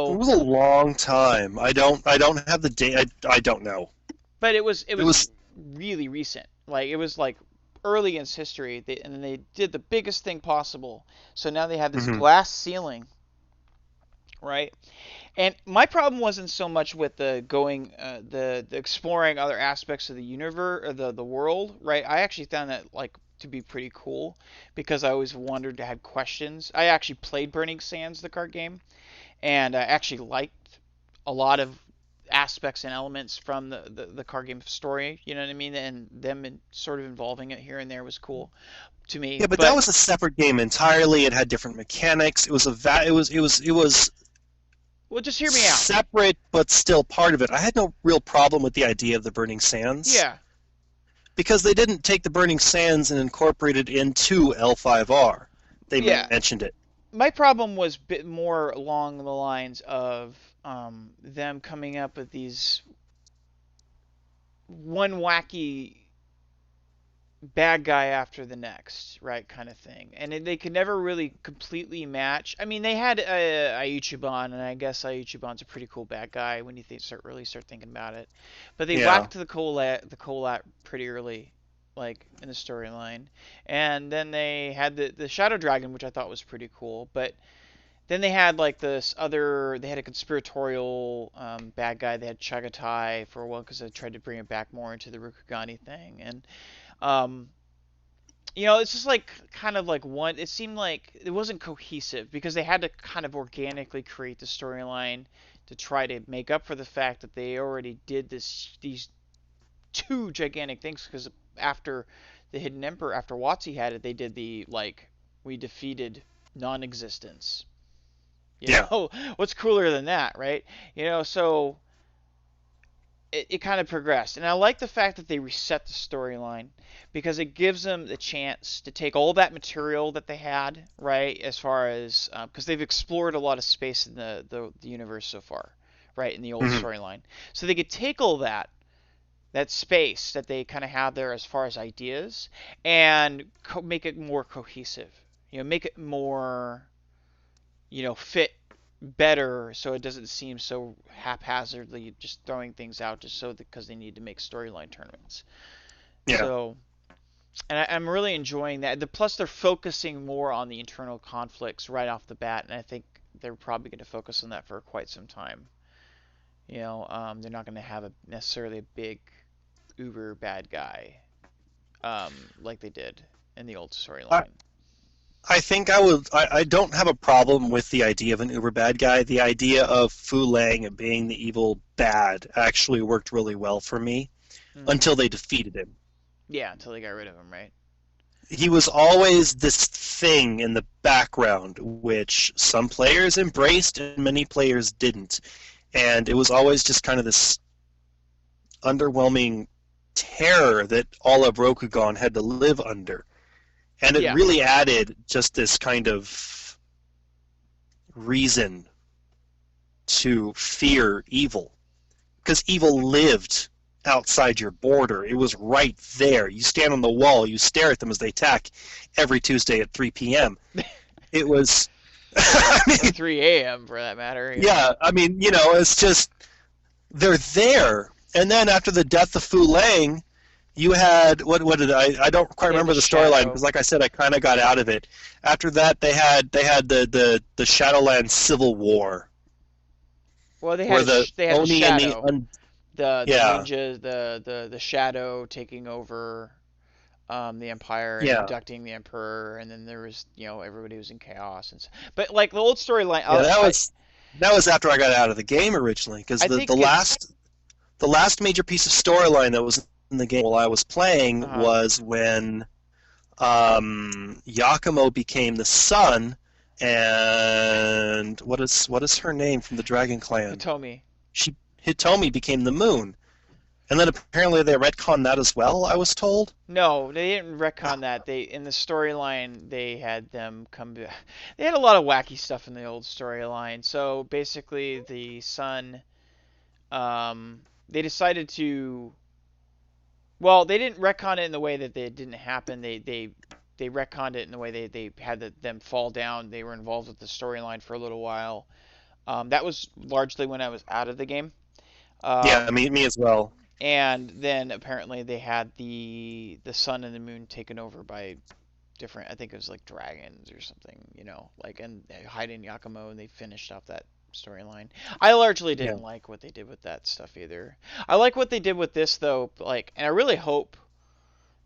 It So, was a long time. I don't have the date. I don't know. but it It was was. really recent. Like it was like early in its history, and then they did the biggest thing possible. So now they have this Mhm. glass ceiling, right? And my problem wasn't so much with the going, the exploring other aspects of the universe or the world, right? I actually found that like to be pretty cool because I always wondered, had questions. I actually played Burning Sands, the card game, and I actually liked a lot of aspects and elements from the card game story. You know what I mean? And them sort of involving it here and there was cool to me. Yeah, but that But was a separate game entirely. It had different mechanics. It was a it was well, just hear me out. separate but still part of it. I had no real problem with the idea of the Burning Sands Yeah, because they didn't take the Burning Sands and incorporate it into L5R. They yeah. mentioned it. My problem was a bit more along the lines of them coming up with these one wacky bad guy after the next, right, kind of thing. And they could never really completely match. I mean, they had Aiichiban, and I guess Aiichiban's a pretty cool bad guy when you start thinking about it. But they Yeah. whacked the Colat pretty early. like in the storyline. And then they had the Shadow Dragon, which I thought was pretty cool. But then they had like this other, they had a conspiratorial bad guy. They had Chagatai for a while because they tried to bring it back more into the Rukugani thing. And um, it's just like kind of like one. It seemed like it wasn't cohesive because they had to kind of organically create the storyline to try to make up for the fact that they already did these two gigantic things. Because after the Hidden Emperor, after WotC had it, they did the like we defeated non-existence. Yeah. What's cooler than that, right? So it kind of progressed. And I like the fact that they reset the storyline because it gives them the chance to take all that material that they had, right, as far as because they've explored a lot of space in the universe so far, right, in the old Hmm. storyline. So they could take all that space that they kind of have there as far as ideas and make it more cohesive. Make it more fit better so it doesn't seem so haphazardly just throwing things out just so because they need to make storyline tournaments. Yeah. So, and I'm really enjoying that. Plus, they're focusing more on the internal conflicts right off the bat, and I think they're probably going to focus on that for quite some time. They're not going to have necessarily a big uber bad guy like they did in the old I, storyline. I think I don't have a problem with the idea of an uber bad guy. The idea of Fu Lang being the evil bad actually worked really well for me Mm-hmm. until they defeated him. Yeah, until they got rid of him, right? He was always this thing in the background, which some players embraced and many players didn't. And it was always just kind of this underwhelming terror that all of Rokugan had to live under. And it Yeah, really added just this kind of reason to fear evil. Because evil lived outside your border. It was right there. You stand on the wall, you stare at them as they attack every Tuesday at 3 p.m. It was, I or mean, 3 a.m. for that matter. yeah, I mean, it's just, they're there. And then after the death of Fu Lang, you had what did I don't quite They had remember the the storyline because shadow. like I said I kind of got out of it. After that they had the Shadowland Civil War Well, they had where the they had the Oni and the shadow, the yeah, ninjas, the shadow taking over the empire and yeah, abducting the emperor, and then there was everybody was in chaos but like the old storyline, yeah, I that was after I got out of the game originally because I the think it's last major piece of storyline that was in the game while I was playing uh was when Yakumo became the sun, and what is her name from the Dragon Clan? Hitomi. She Hitomi became the moon, and then apparently they retconned that as well. I was told. No, they didn't retcon that. They in the storyline they had them come. They had a lot of wacky stuff in the old storyline. So basically, the sun, they decided to. Well, they didn't retcon it in the way that it didn't happen. They retconned it in the way they had them fall down. They were involved with the storyline for a little while. That was largely when I was out of the game. Yeah, Um, me as well. and then apparently they had the sun and the moon taken over by different. I think it was like dragons or something. Like and hiding Yakumo, and they finished off that storyline. I largely Yeah. didn't like what they did with that stuff either. I like what they did with this though. Like, and I really hope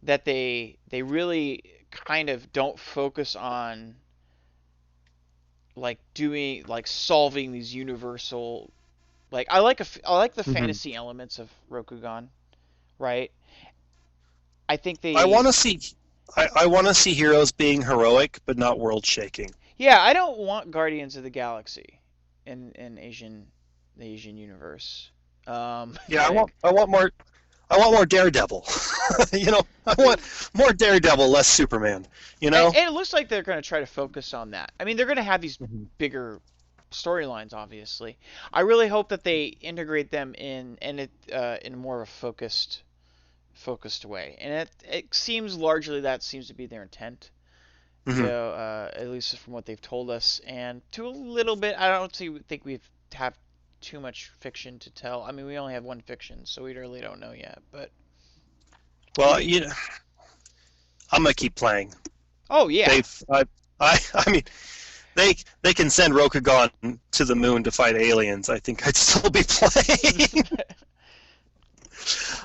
that they really kind of don't focus on like doing like solving these universal like I like the Hmm. fantasy elements of Rokugan, right? I think I they want to see. I want to see heroes being heroic, but not world shaking. yeah, I don't want Guardians of the Galaxy in the Asian universe. Yeah, Like I want more Daredevil. I want more Daredevil, less Superman. You know. and it looks like they're going to try to focus on that. I mean, they're going to have these Hmm. bigger storylines, obviously. I really hope that they integrate them in more of a focused way, and it seems largely that seems to be their intent. Hmm. At least from what they've told us, and to a little bit, I don't think we've have too much fiction to tell. I mean, we only have one fiction, so we really don't know yet. But Well, we I'm gonna keep playing. Oh yeah. They've I mean they can send Rokugan to the moon to fight aliens. I think I'd still be playing.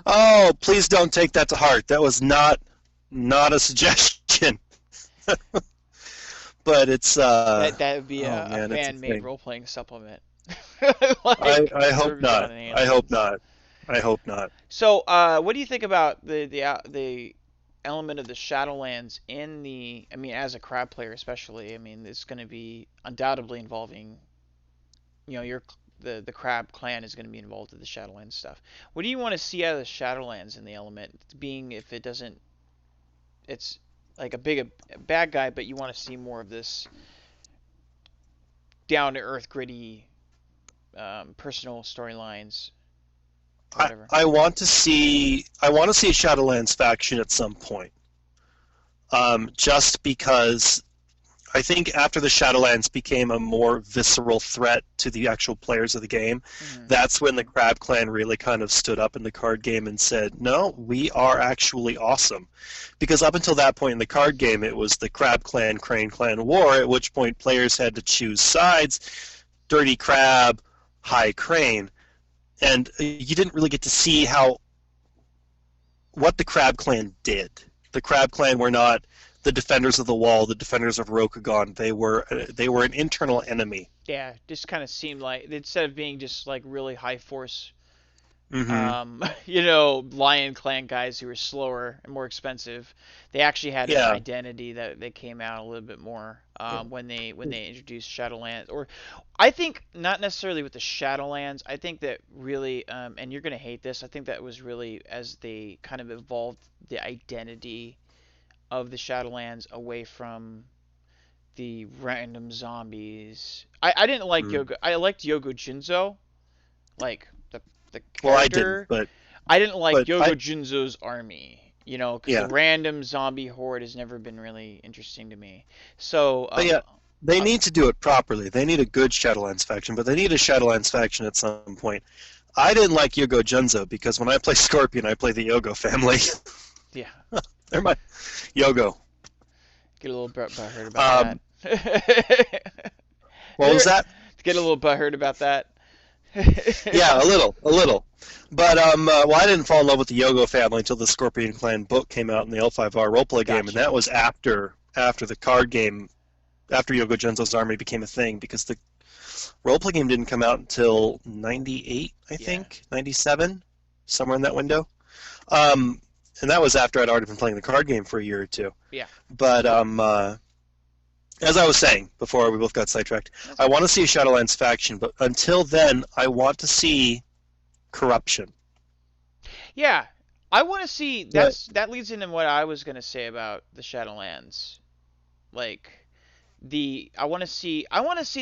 Oh, please don't take that to heart. That was not a suggestion. But it's That would be oh a man, it's a fan made thing. role playing supplement. I hope Rokugan not. and I hope aliens. not. I hope not. So, what do you think about the element of the Shadowlands in the? I mean, as a crab player, especially. I mean, it's going to be undoubtedly involving. Your the crab clan is going to be involved with the Shadowlands stuff. What do you want to see out of the Shadowlands in the element? Being if it doesn't, it's like a bad guy, but you want to see more of this down to earth, gritty, personal storylines, or whatever. I want to see a Shadowlands faction at some point. Just because I think after the Shadowlands became a more visceral threat to the actual players of the game, Hmm. that's when the Crab Clan really kind of stood up in the card game and said, "No, we are actually awesome." Because up until that point in the card game, it was the Crab Clan, Crane Clan war, at which point players had to choose sides: Dirty Crab, High Crane, and you didn't really get to see how what the Crab Clan did. The Crab Clan were not the defenders of the wall, the defenders of Rokugan. They were an internal enemy. Yeah, just kind of seemed like instead of being just like really high force, Hmm. Lion Clan guys who were slower and more expensive, they actually had an Yeah. identity that they came out a little bit more Yeah. when they introduced Shadowlands. Or I think not necessarily with the Shadowlands. I think that really, and you're gonna hate this. I think that was really as they kind of evolved the identity of the Shadowlands away from the random zombies. I didn't like Mm. Yoga. I liked Yogo Jinzo, like the Well, I didn't, character. but I didn't like but I Yogo Jinzo's army, because the yeah, random zombie horde has never been really interesting to me. So, but yeah, they uh, need to do it properly. They need a good Shadowlands faction, but they need a Shadowlands faction at some point. I didn't like Yogo Junzo because when I play Scorpion, I play the Yogo family. yeah, They're my Yogo. get a little butthurt about that. Um, what was You're- that? get a little butthurt about that. Yeah, a little. But well, I didn't fall in love with the Yogo family until the Scorpion Clan book came out in the L5R roleplay game, and Gotcha. that was after the card game, after Yogo Genzo's army became a thing, because the roleplay game didn't come out until '98, I Yeah. think, '97, somewhere in that window. Um, and that was after I'd already been playing the card game for a year or two. Yeah. But as I was saying before we both got sidetracked, That's I okay. want to see a Shadowlands faction, but until then, I want to see corruption. Yeah, I want to see. But That leads into what I was gonna say about the Shadowlands. Like I want to see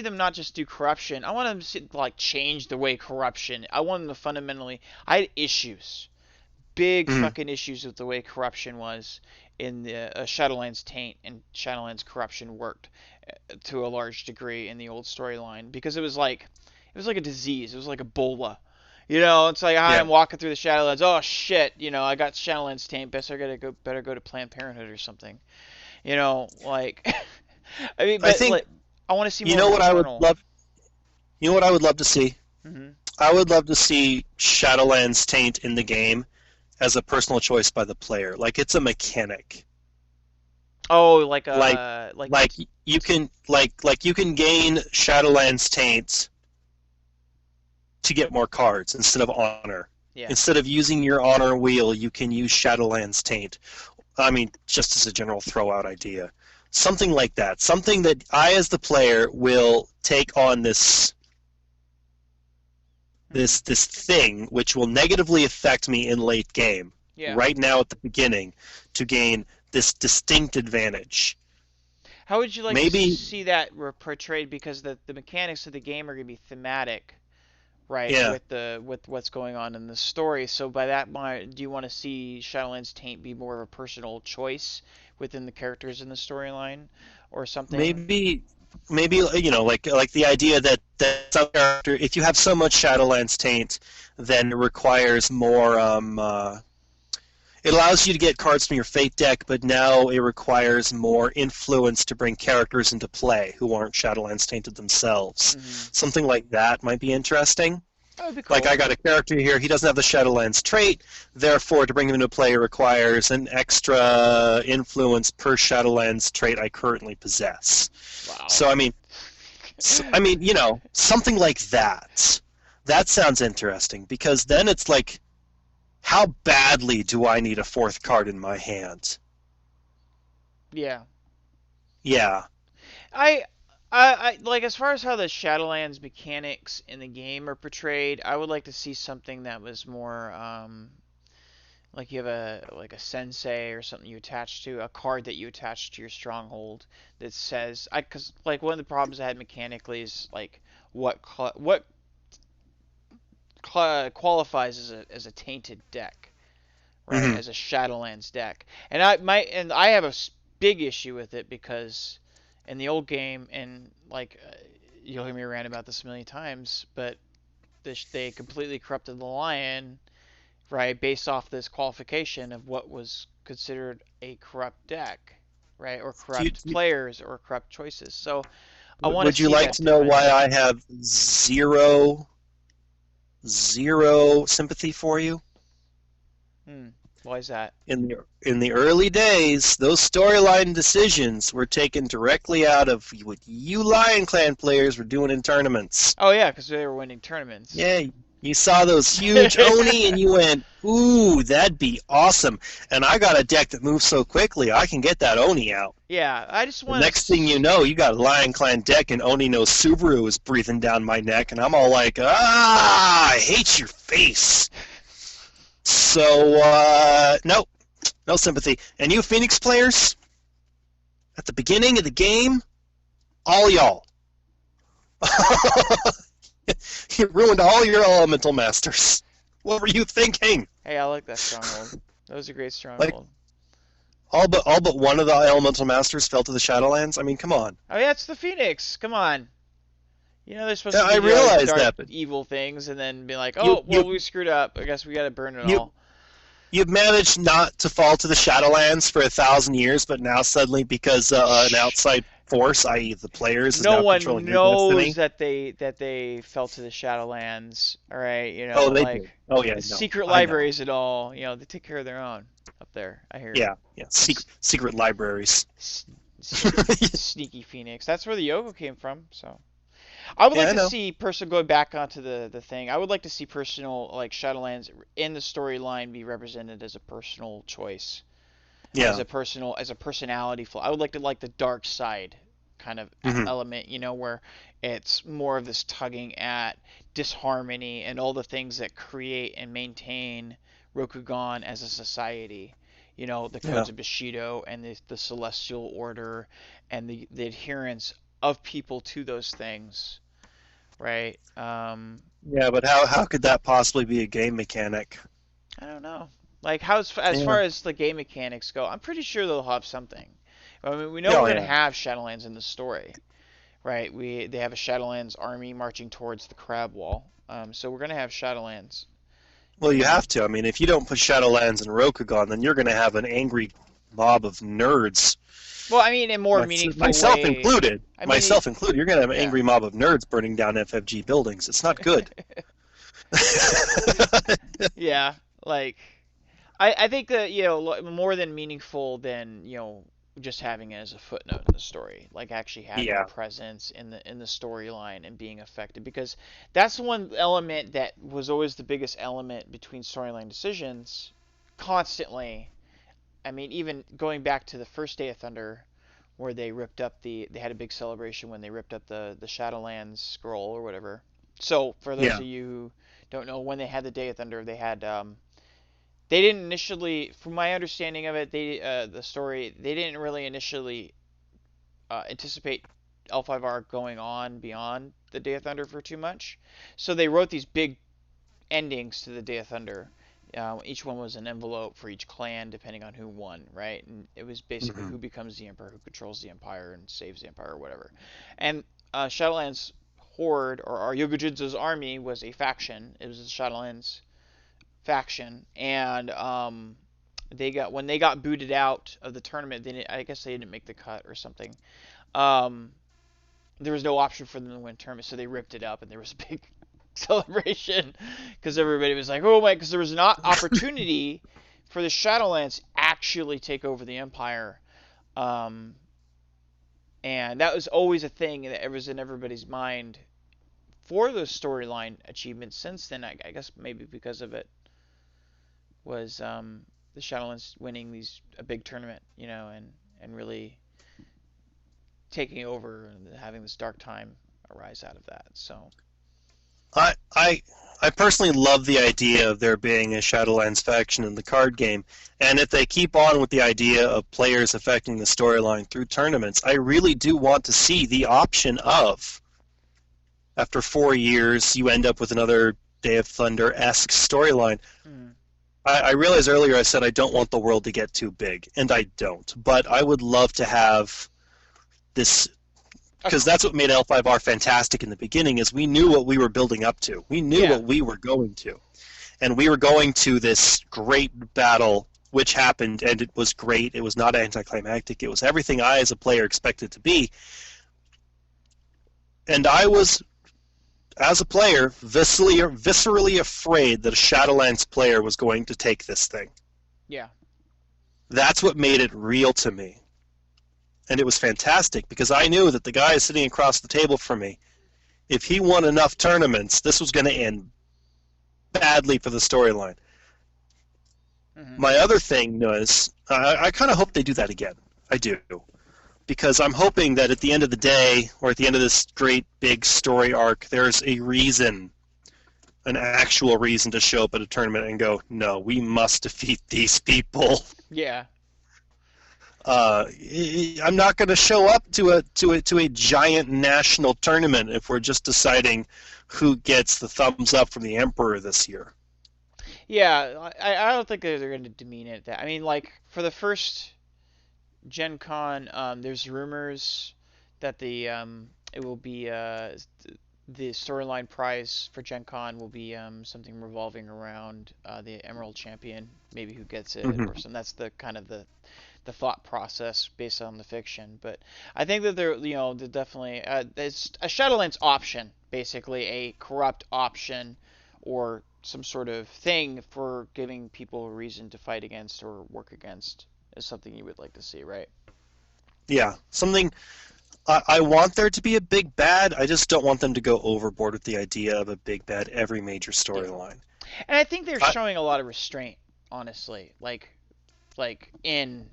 them not just do corruption. I want them to like change the way corruption. I want them to fundamentally. I had issues, big mm, fucking issues with the way corruption was in the Shadowlands Taint and Shadowlands Corruption worked to a large degree in the old storyline because it was like a disease. It was like Ebola. It's like yeah, I'm walking through the Shadowlands. Oh shit! I got Shadowlands Taint. Better go to Planned Parenthood or something. Like I mean, I but think like I want to see you more of know an what I would internal. love. You know what I would love to see. Hmm. I would love to see Shadowlands Taint in the game as a personal choice by the player. Like it's a mechanic. Oh, like Like like like you can gain Shadowlands Taint to get more cards instead of honor. yeah, Instead of using your honor wheel, you can use Shadowlands Taint. I mean, just as a general throw out idea. Something like that. Something that I, as the player, will take on hmm, this thing which will negatively affect me in late game. yeah. Right now at the beginning, to gain this distinct advantage. How would you like to Maybe, see that portrayed? Because the mechanics of the game are gonna be thematic, right? yeah, With what's going on in the story. So by that, do you want to see Shadowlands Taint be more of a personal choice within the characters in the storyline, or something? maybe like the idea that some character, if you have so much Shadowlands taint, then it requires more It allows you to get cards from your Fate deck, but now it requires more influence to bring characters into play who aren't Shadowlands tainted themselves. Mm-hmm. Something like that might be interesting. That would be Like cool. I got a character here, he doesn't have the Shadowlands trait, therefore to bring him into play requires an extra influence per Shadowlands trait I currently possess. Wow. So something like that. That sounds interesting because then it's like, how badly do I need a fourth card in my hand? Yeah. Yeah. I, I like as far as how the Shadowlands mechanics in the game are portrayed. I would like to see something that was more like you have a sensei or something you attach to a card that you attach to your stronghold that says I because like one of the problems I had mechanically is like what qualifies as a tainted deck, right? Hmm. As a Shadowlands deck, and I have a big issue with it because in the old game, and like you'll hear me rant about this a million times, but they completely corrupted the lion, right? Based off this qualification of what was considered a corrupt deck, right? Or Do you, corrupt players or corrupt choices. So I want to would you see like that to know kind why of. I have zero sympathy for you? Why is that? In the early days, those storyline decisions were taken directly out of what you Lion Clan players were doing in tournaments. Oh yeah, because they were winning tournaments. Yeah, you saw those huge Oni and you went, "Ooh, that'd be awesome." And I got a deck that moves so quickly, I can get that Oni out. Yeah, I just The want next thing you to. know, you got a Lion Clan deck and Oni no Subaru is breathing down my neck, and I'm all like, "Ah, I hate your face." So, no, no sympathy. And you Phoenix players, at the beginning of the game, all y'all. You ruined all your elemental masters. What were you thinking? Hey, I like that stronghold. That was a great Like stronghold. all but one of the elemental masters fell to the Shadowlands. I mean, come on. Oh yeah, it's the Phoenix. Come on. You know they're supposed Yeah, to I be like realize dark that, but evil things, and then be like, you oh well, you we screwed up. I guess we got to burn it you all. you've managed not to fall to the Shadowlands for 1,000 years, but now suddenly because an Shh. outside force, i.e., the players, is No now one controlling your knows destiny. that they fell to the Shadowlands. All right, Oh, they like did. Oh yeah, the no, secret I know. libraries and all. They take care of their own up there. I hear. Yeah, yeah. Secret libraries. S- sneaky Phoenix. That's where the Yogo came from. So I would Yeah, like I to know. see going back onto the thing. I would like to see personal like Shadowlands in the storyline be represented as a personal choice, Yeah. as a personality flaw. I would like the dark side kind of Hmm. element, where it's more of this tugging at disharmony and all the things that create and maintain Rokugan as a society. The Yeah. codes of Bushido and the celestial order and the adherence of people to those things, right? Yeah, but how could that possibly be a game mechanic? I don't know. Like as Yeah. far as the game mechanics go, I'm pretty sure they'll have something. I mean, we know Yeah, oh, we're gonna yeah. have Shadowlands in the story, right? They have a Shadowlands army marching towards the Crab Wall, so we're gonna have Shadowlands Well, you in. have to. I mean, if you don't put Shadowlands and Rokugan, then you're going to have an angry mob of nerds, Well, I mean, in a more meaningful myself way. included. I mean, Myself included. You're going to have an yeah. angry mob of nerds burning down FFG buildings. It's not good. Yeah, like I think that more than meaningful than just having it as a footnote in the story, like actually having a Yeah. presence in the storyline and being affected, because that's the one element that was always the biggest element between storyline decisions, constantly. I mean, even going back to the first Day of Thunder, where they had a big celebration when they ripped up the Shadowlands scroll or whatever. So for those Yeah. of you who don't know, when they had the Day of Thunder, they didn't initially, from my understanding of it, the story, they didn't really initially anticipate L5R going on beyond the Day of Thunder for too much. So they wrote these big endings to the Day of Thunder. Each one was an envelope for each clan, depending on who won, right? And it was basically Hmm. who becomes the emperor, who controls the empire, and saves the empire, or whatever. And Shadowlands Horde, or Yogujutsu's army, was a faction. It was the Shadowlands faction, and When they got booted out of the tournament, I guess they didn't make the cut or something. Um, there was no option for them to win tournament, so they ripped it up, and there was a big celebration because everybody was like, "Oh my!" Because there was an opportunity for the Shadowlands to actually take over the Empire, um, and that was always a thing that was in everybody's mind for those storyline achievements. Since then, I guess maybe because of it was the Shadowlands winning a big tournament, and really taking over and having this dark time arise out of that. So I I I personally love the idea of there being a Shadowlands faction in the card game, and if they keep on with the idea of players affecting the storyline through tournaments, I really do want to see the option of, after 4 years, you end up with another Day of Thunder-esque storyline. mm, I realized earlier I said I don't want the world to get too big, and I don't, but I would love to have this, because that's what made L5R fantastic in the beginning, is we knew what we were building up to. We knew yeah, what we were going to. And we were going to this great battle, which happened, and it was great. It was not anticlimactic. It was everything I, as a player, expected to be. And I was, as a player, viscerally afraid that a Shadowlands player was going to take this thing. yeah, That's what made it real to me. And it was fantastic, because I knew that the guy sitting across the table from me, if he won enough tournaments, this was going to end badly for the storyline. hmm My other thing was, I kind of hope they do that again. I do. Because I'm hoping that at the end of the day, or at the end of this great big story arc, there's a reason, an actual reason to show up at a tournament and go, no, we must defeat these people. yeah, I'm not going to show up to a giant national tournament if we're just deciding who gets the thumbs up from the Emperor this year. yeah. I don't think they're going to demean it. That I mean, like for the first Gen Con, there's rumors that it will be the storyline prize for Gen Con will be something revolving around the Emerald Champion, maybe who gets it, Mm-hmm. or some. That's the kind of the thought process based on the fiction. But I think that they're definitely there's a Shadowlands option, basically a corrupt option, or some sort of thing for giving people a reason to fight against or work against is something you would like to see, right? Yeah, something. I want there to be a big bad. I just don't want them to go overboard with the idea of a big bad every major Yeah. storyline. And I think they're I, showing a lot of restraint, honestly. Like in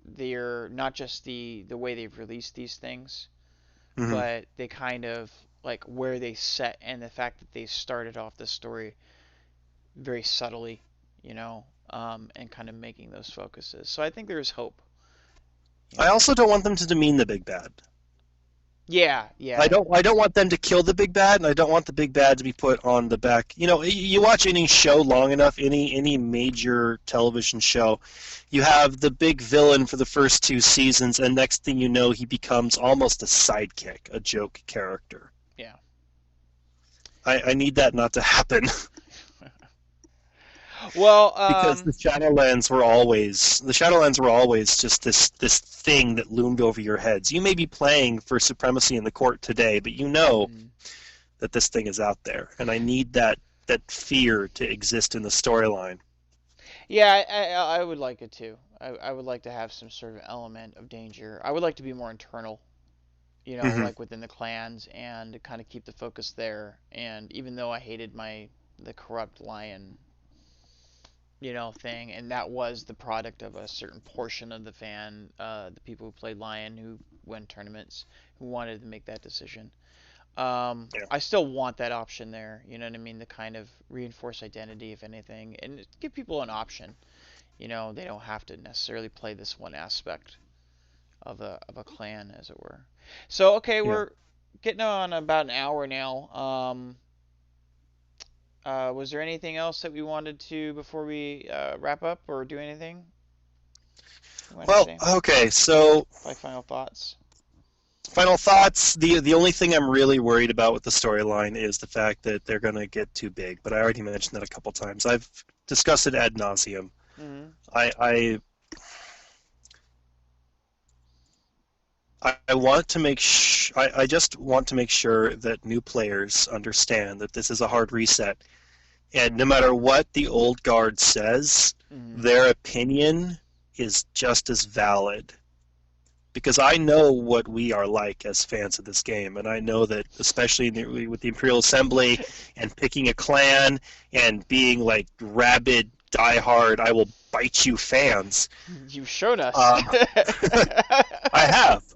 their not just the way they've released these things, mhm. but they kind of like where they set and the fact that they started off the story very subtly, and kind of making those focuses. So I think there's hope, you I know. also don't want them to demean the big bad. Yeah, I yeah, don't. I don't want them to kill the big bad, and I don't want the big bad to be put on the back. You watch any show long enough, any major television show, you have the big villain for the first 2 seasons, and next thing you know, he becomes almost a sidekick, a joke character. yeah. I need that not to happen. Well, Because the Shadowlands were always just this thing that loomed over your heads. You may be playing for supremacy in the court today, but you know mm, that this thing is out there, and I need that fear to exist in the storyline. yeah, I would like it too. I would like to have some sort of element of danger. I would like to be more internal, Hmm. like within the clans and kind of keep the focus there. And even though I hated the corrupt lion, thing, and that was the product of a certain portion of the people who played lion who won tournaments, who wanted to make that decision. Yeah. I still want that option there. You know what I mean? To kind of reinforce identity, if anything, and give people an option. They don't have to necessarily play this one aspect of a clan, as it were. So okay, Yeah. we're getting on about an hour now. Was there anything else that we wanted to before we wrap up or do anything you want to Well, say? okay. So, Like final thoughts? final thoughts. The only thing I'm really worried about with the storyline is the fact that they're going to get too big. But I already mentioned that a couple times. I've discussed it ad nauseum. Hmm. I I I want to I just want to make sure that new players understand that this is a hard reset, and no matter what the old guard says, Hmm. their opinion is just as valid. Because I know what we are like as fans of this game, and I know that especially with the Imperial Assembly and picking a clan and being like rabid, diehard, I will bite you fans. You've shown us. Uh,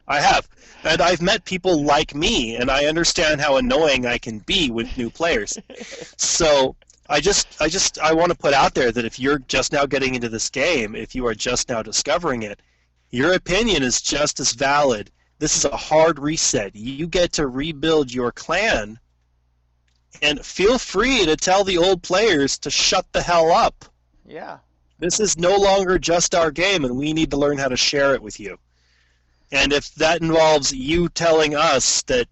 I have, and I've met people like me, and I understand how annoying I can be with new players. So I want to put out there that if you're just now getting into this game, if you are just now discovering it, your opinion is just as valid. This is a hard reset. You get to rebuild your clan, and feel free to tell the old players to shut the hell up. Yeah. This is no longer just our game, and we need to learn how to share it with you. And if that involves you telling us that,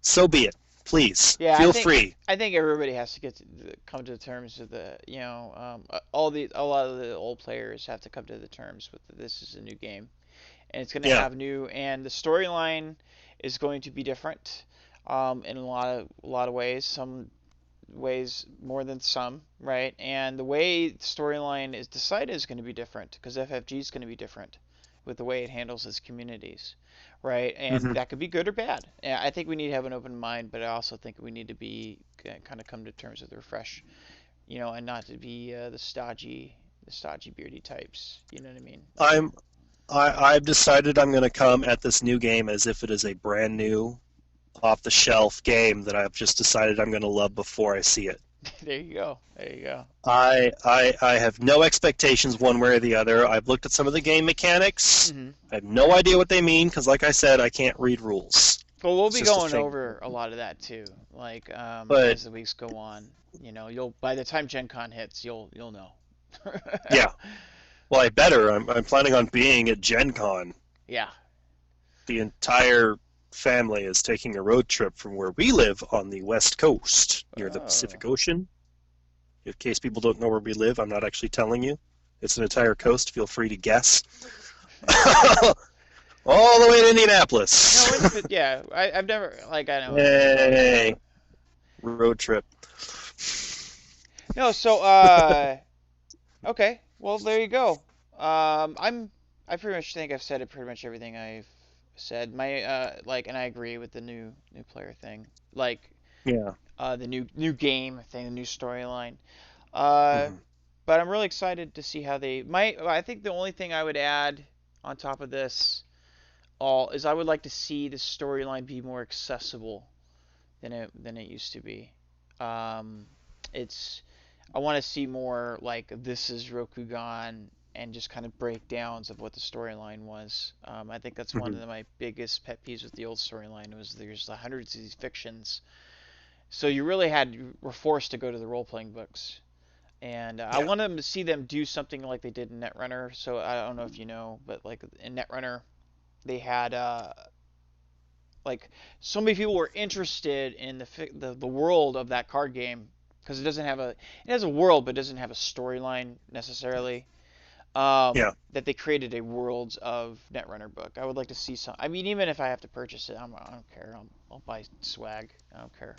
so be it. Please, Yeah, feel free. I think everybody has to come to the terms with the a lot of the old players have to come to the terms with this is a new game, and it's going to Yeah. have new, and the storyline is going to be different in a lot of ways. Some ways more than some, right? And the way the storyline is decided is going to be different because FFG is going to be different with the way it handles its communities, right? And Hmm. that could be good or bad. And I think we need to have an open mind, but I also think we need to be kind of come to terms with the refresh, and not to be the stodgy beardy types. You know what I mean? I'm I've decided I'm going to come at this new game as if it is a brand new, off the shelf game that I've just decided I'm going to love before I see it. There you go. There you go. I have no expectations one way or the other. I've looked at some of the game mechanics. Hmm. I have no idea what they mean because, like I said, I can't read rules. Well, we'll It's be just a going thing. over a lot of that too. Like But as the weeks go on, you'll by the time Gen Con hits, you'll know. yeah, well, I better. I'm planning on being at Gen Con. Yeah. The entire family is taking a road trip from where we live on the West Coast near the Oh. Pacific Ocean. In case people don't know where we live, I'm not actually telling you. It's an entire coast. Feel free to guess. All the way to No, Indianapolis. yeah, I've never like I know what you're talking about. Yay. Road trip. No, so okay, well there you go. I pretty much think I've said it pretty much everything I've said. And I agree with the new player thing, like Yeah. the new game thing, the new storyline. Uh, Hmm. but I'm really excited to see how they might. I think the only thing I would add on top of this all is I would like to see the storyline be more accessible than it used to be. Um, it's I want to see more like this is Rokugan and just kind of breakdowns of what the storyline was. I think that's one Hmm. of my biggest pet peeves with the old storyline was there's hundreds of these fictions, so you really were forced to go to the role playing books. And I Yeah. want them to see them do something like they did in Netrunner. So I don't know if you know, but like in Netrunner, they had like so many people were interested in the world of that card game because it has a world but it doesn't have a storyline necessarily. Yeah. That they created a worlds of Netrunner book. I would like to see some. I mean, even if I have to purchase it, I don't care. I'll buy swag. I don't care.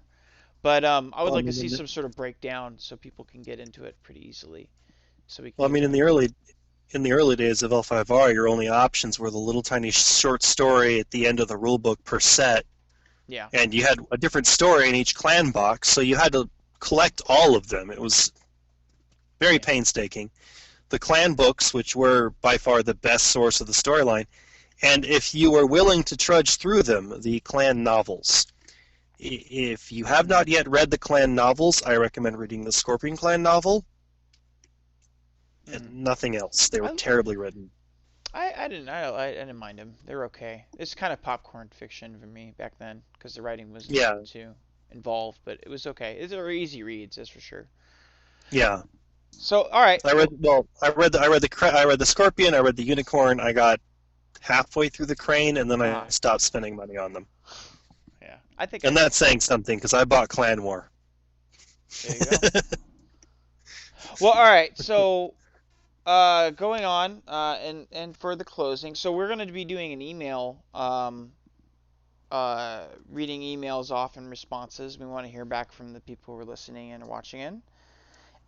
But I would Well, I like to mean, see some sort of breakdown so people can get into it pretty easily. So we can well, I get mean, to in the early days of L5R, your only options were the little tiny short story at the end of the rule book per set, yeah. and you had a different story in each clan box, so you had to collect all of them. It was very Yeah. painstaking. The clan books, which were by far the best source of the storyline, and if you were willing to trudge through them, the clan novels. If you have Mm. not yet read the clan novels, I recommend reading the Scorpion Clan novel and Mm. nothing else. They were I, terribly written. I didn't mind them. They're okay. It's kind of popcorn fiction for me back then because the writing wasn't Yeah, too involved, but it was okay. It's are easy reads, that's for sure. yeah. So, all right. I read Well, well. I read the Scorpion. I read the Unicorn. I got halfway through the Crane, and then I ah, stopped spending money on them. yeah. I think I And that's saying something because I bought Clan War. there you go. Well, all right. So, going on, and for the closing, so we're going to be doing an email, reading emails off and responses. We want to hear back from the people who are listening and watching in.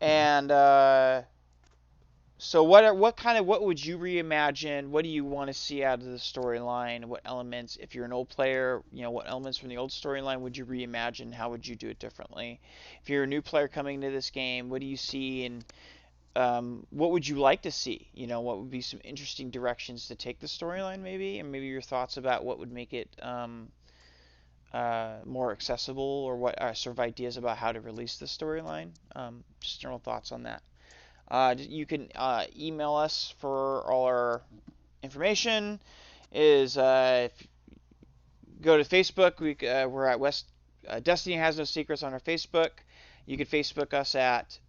And so, what would you reimagine? What do you want to see out of the storyline? What elements, if you're an old player, what elements from the old storyline would you reimagine? How would you do it differently? If you're a new player coming to this game, what do you see, and what would you like to see? What would be some interesting directions to take the storyline, maybe, and maybe your thoughts about what would make it more accessible, or what sort of ideas about how to release the storyline. Just general thoughts on that. You can email us for all our information. Is if you go to Facebook, we're at West Destiny Has No Secrets on our Facebook. You can Facebook us at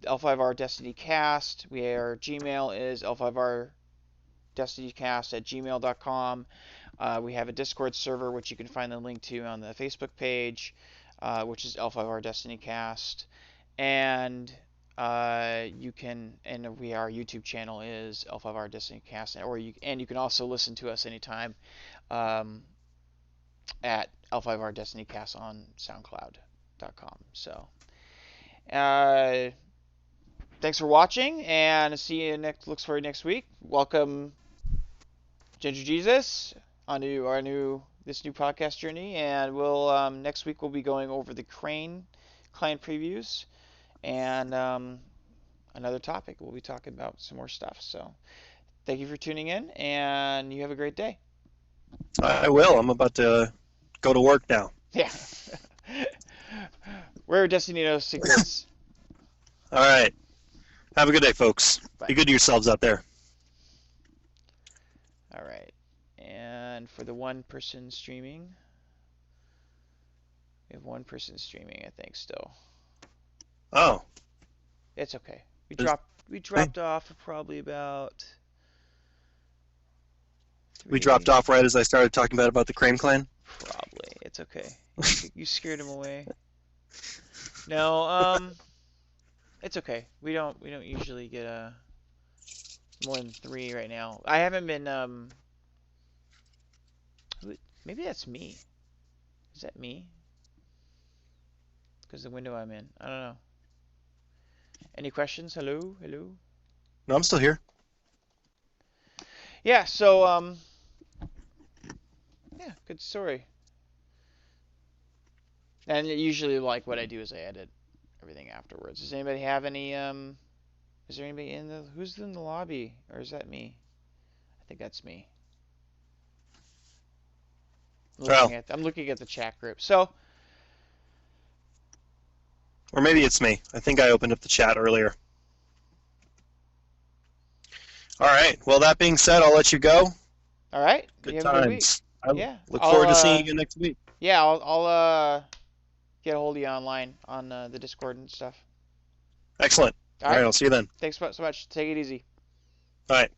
L5R Destiny Cast. Our Gmail is L5R Destiny Cast at gmail.com. We have a Discord server, which you can find the link to on the Facebook page, which is L5R Destiny Cast. And our YouTube channel is L5R Destiny Cast, and you can also listen to us anytime at L5R Destiny Cast on SoundCloud.com. So, thanks for watching, and see you next. Looks for you next week. Welcome, Ginger Jesus, onto this new podcast journey, and we'll next week we'll be going over the Crane client previews and another topic. We'll be talking about some more stuff. So thank you for tuning in, and you have a great day. I will. I'm about to go to work now. Yeah. We're Destiny No Secrets. All right. Have a good day, folks. Bye. Be good to yourselves out there. All right. And for the one person streaming, we have one person streaming, I think, still. Oh. It's okay. We dropped off probably about We dropped off right as I started talking about the Crane Clan? Probably. It's okay. You scared him away. No, it's okay. We don't usually get more than 3 right now. I haven't been maybe that's me. Is that me? Because the window I'm in. I don't know. Any questions? Hello? Hello? No, I'm still here. Yeah, so yeah, good story. And usually, like, what I do is I edit everything afterwards. Does anybody have any is there anybody who's in the lobby, or is that me? I think that's me. I'm looking at the chat group. So, or maybe it's me. I think I opened up the chat earlier. All right. Well, that being said, I'll let you go. All right. Good times. Yeah. Look forward to seeing you next week. Yeah, I'll get a hold of you online on the Discord and stuff. Excellent. All right. I'll see you then. Thanks so much. Take it easy. All right.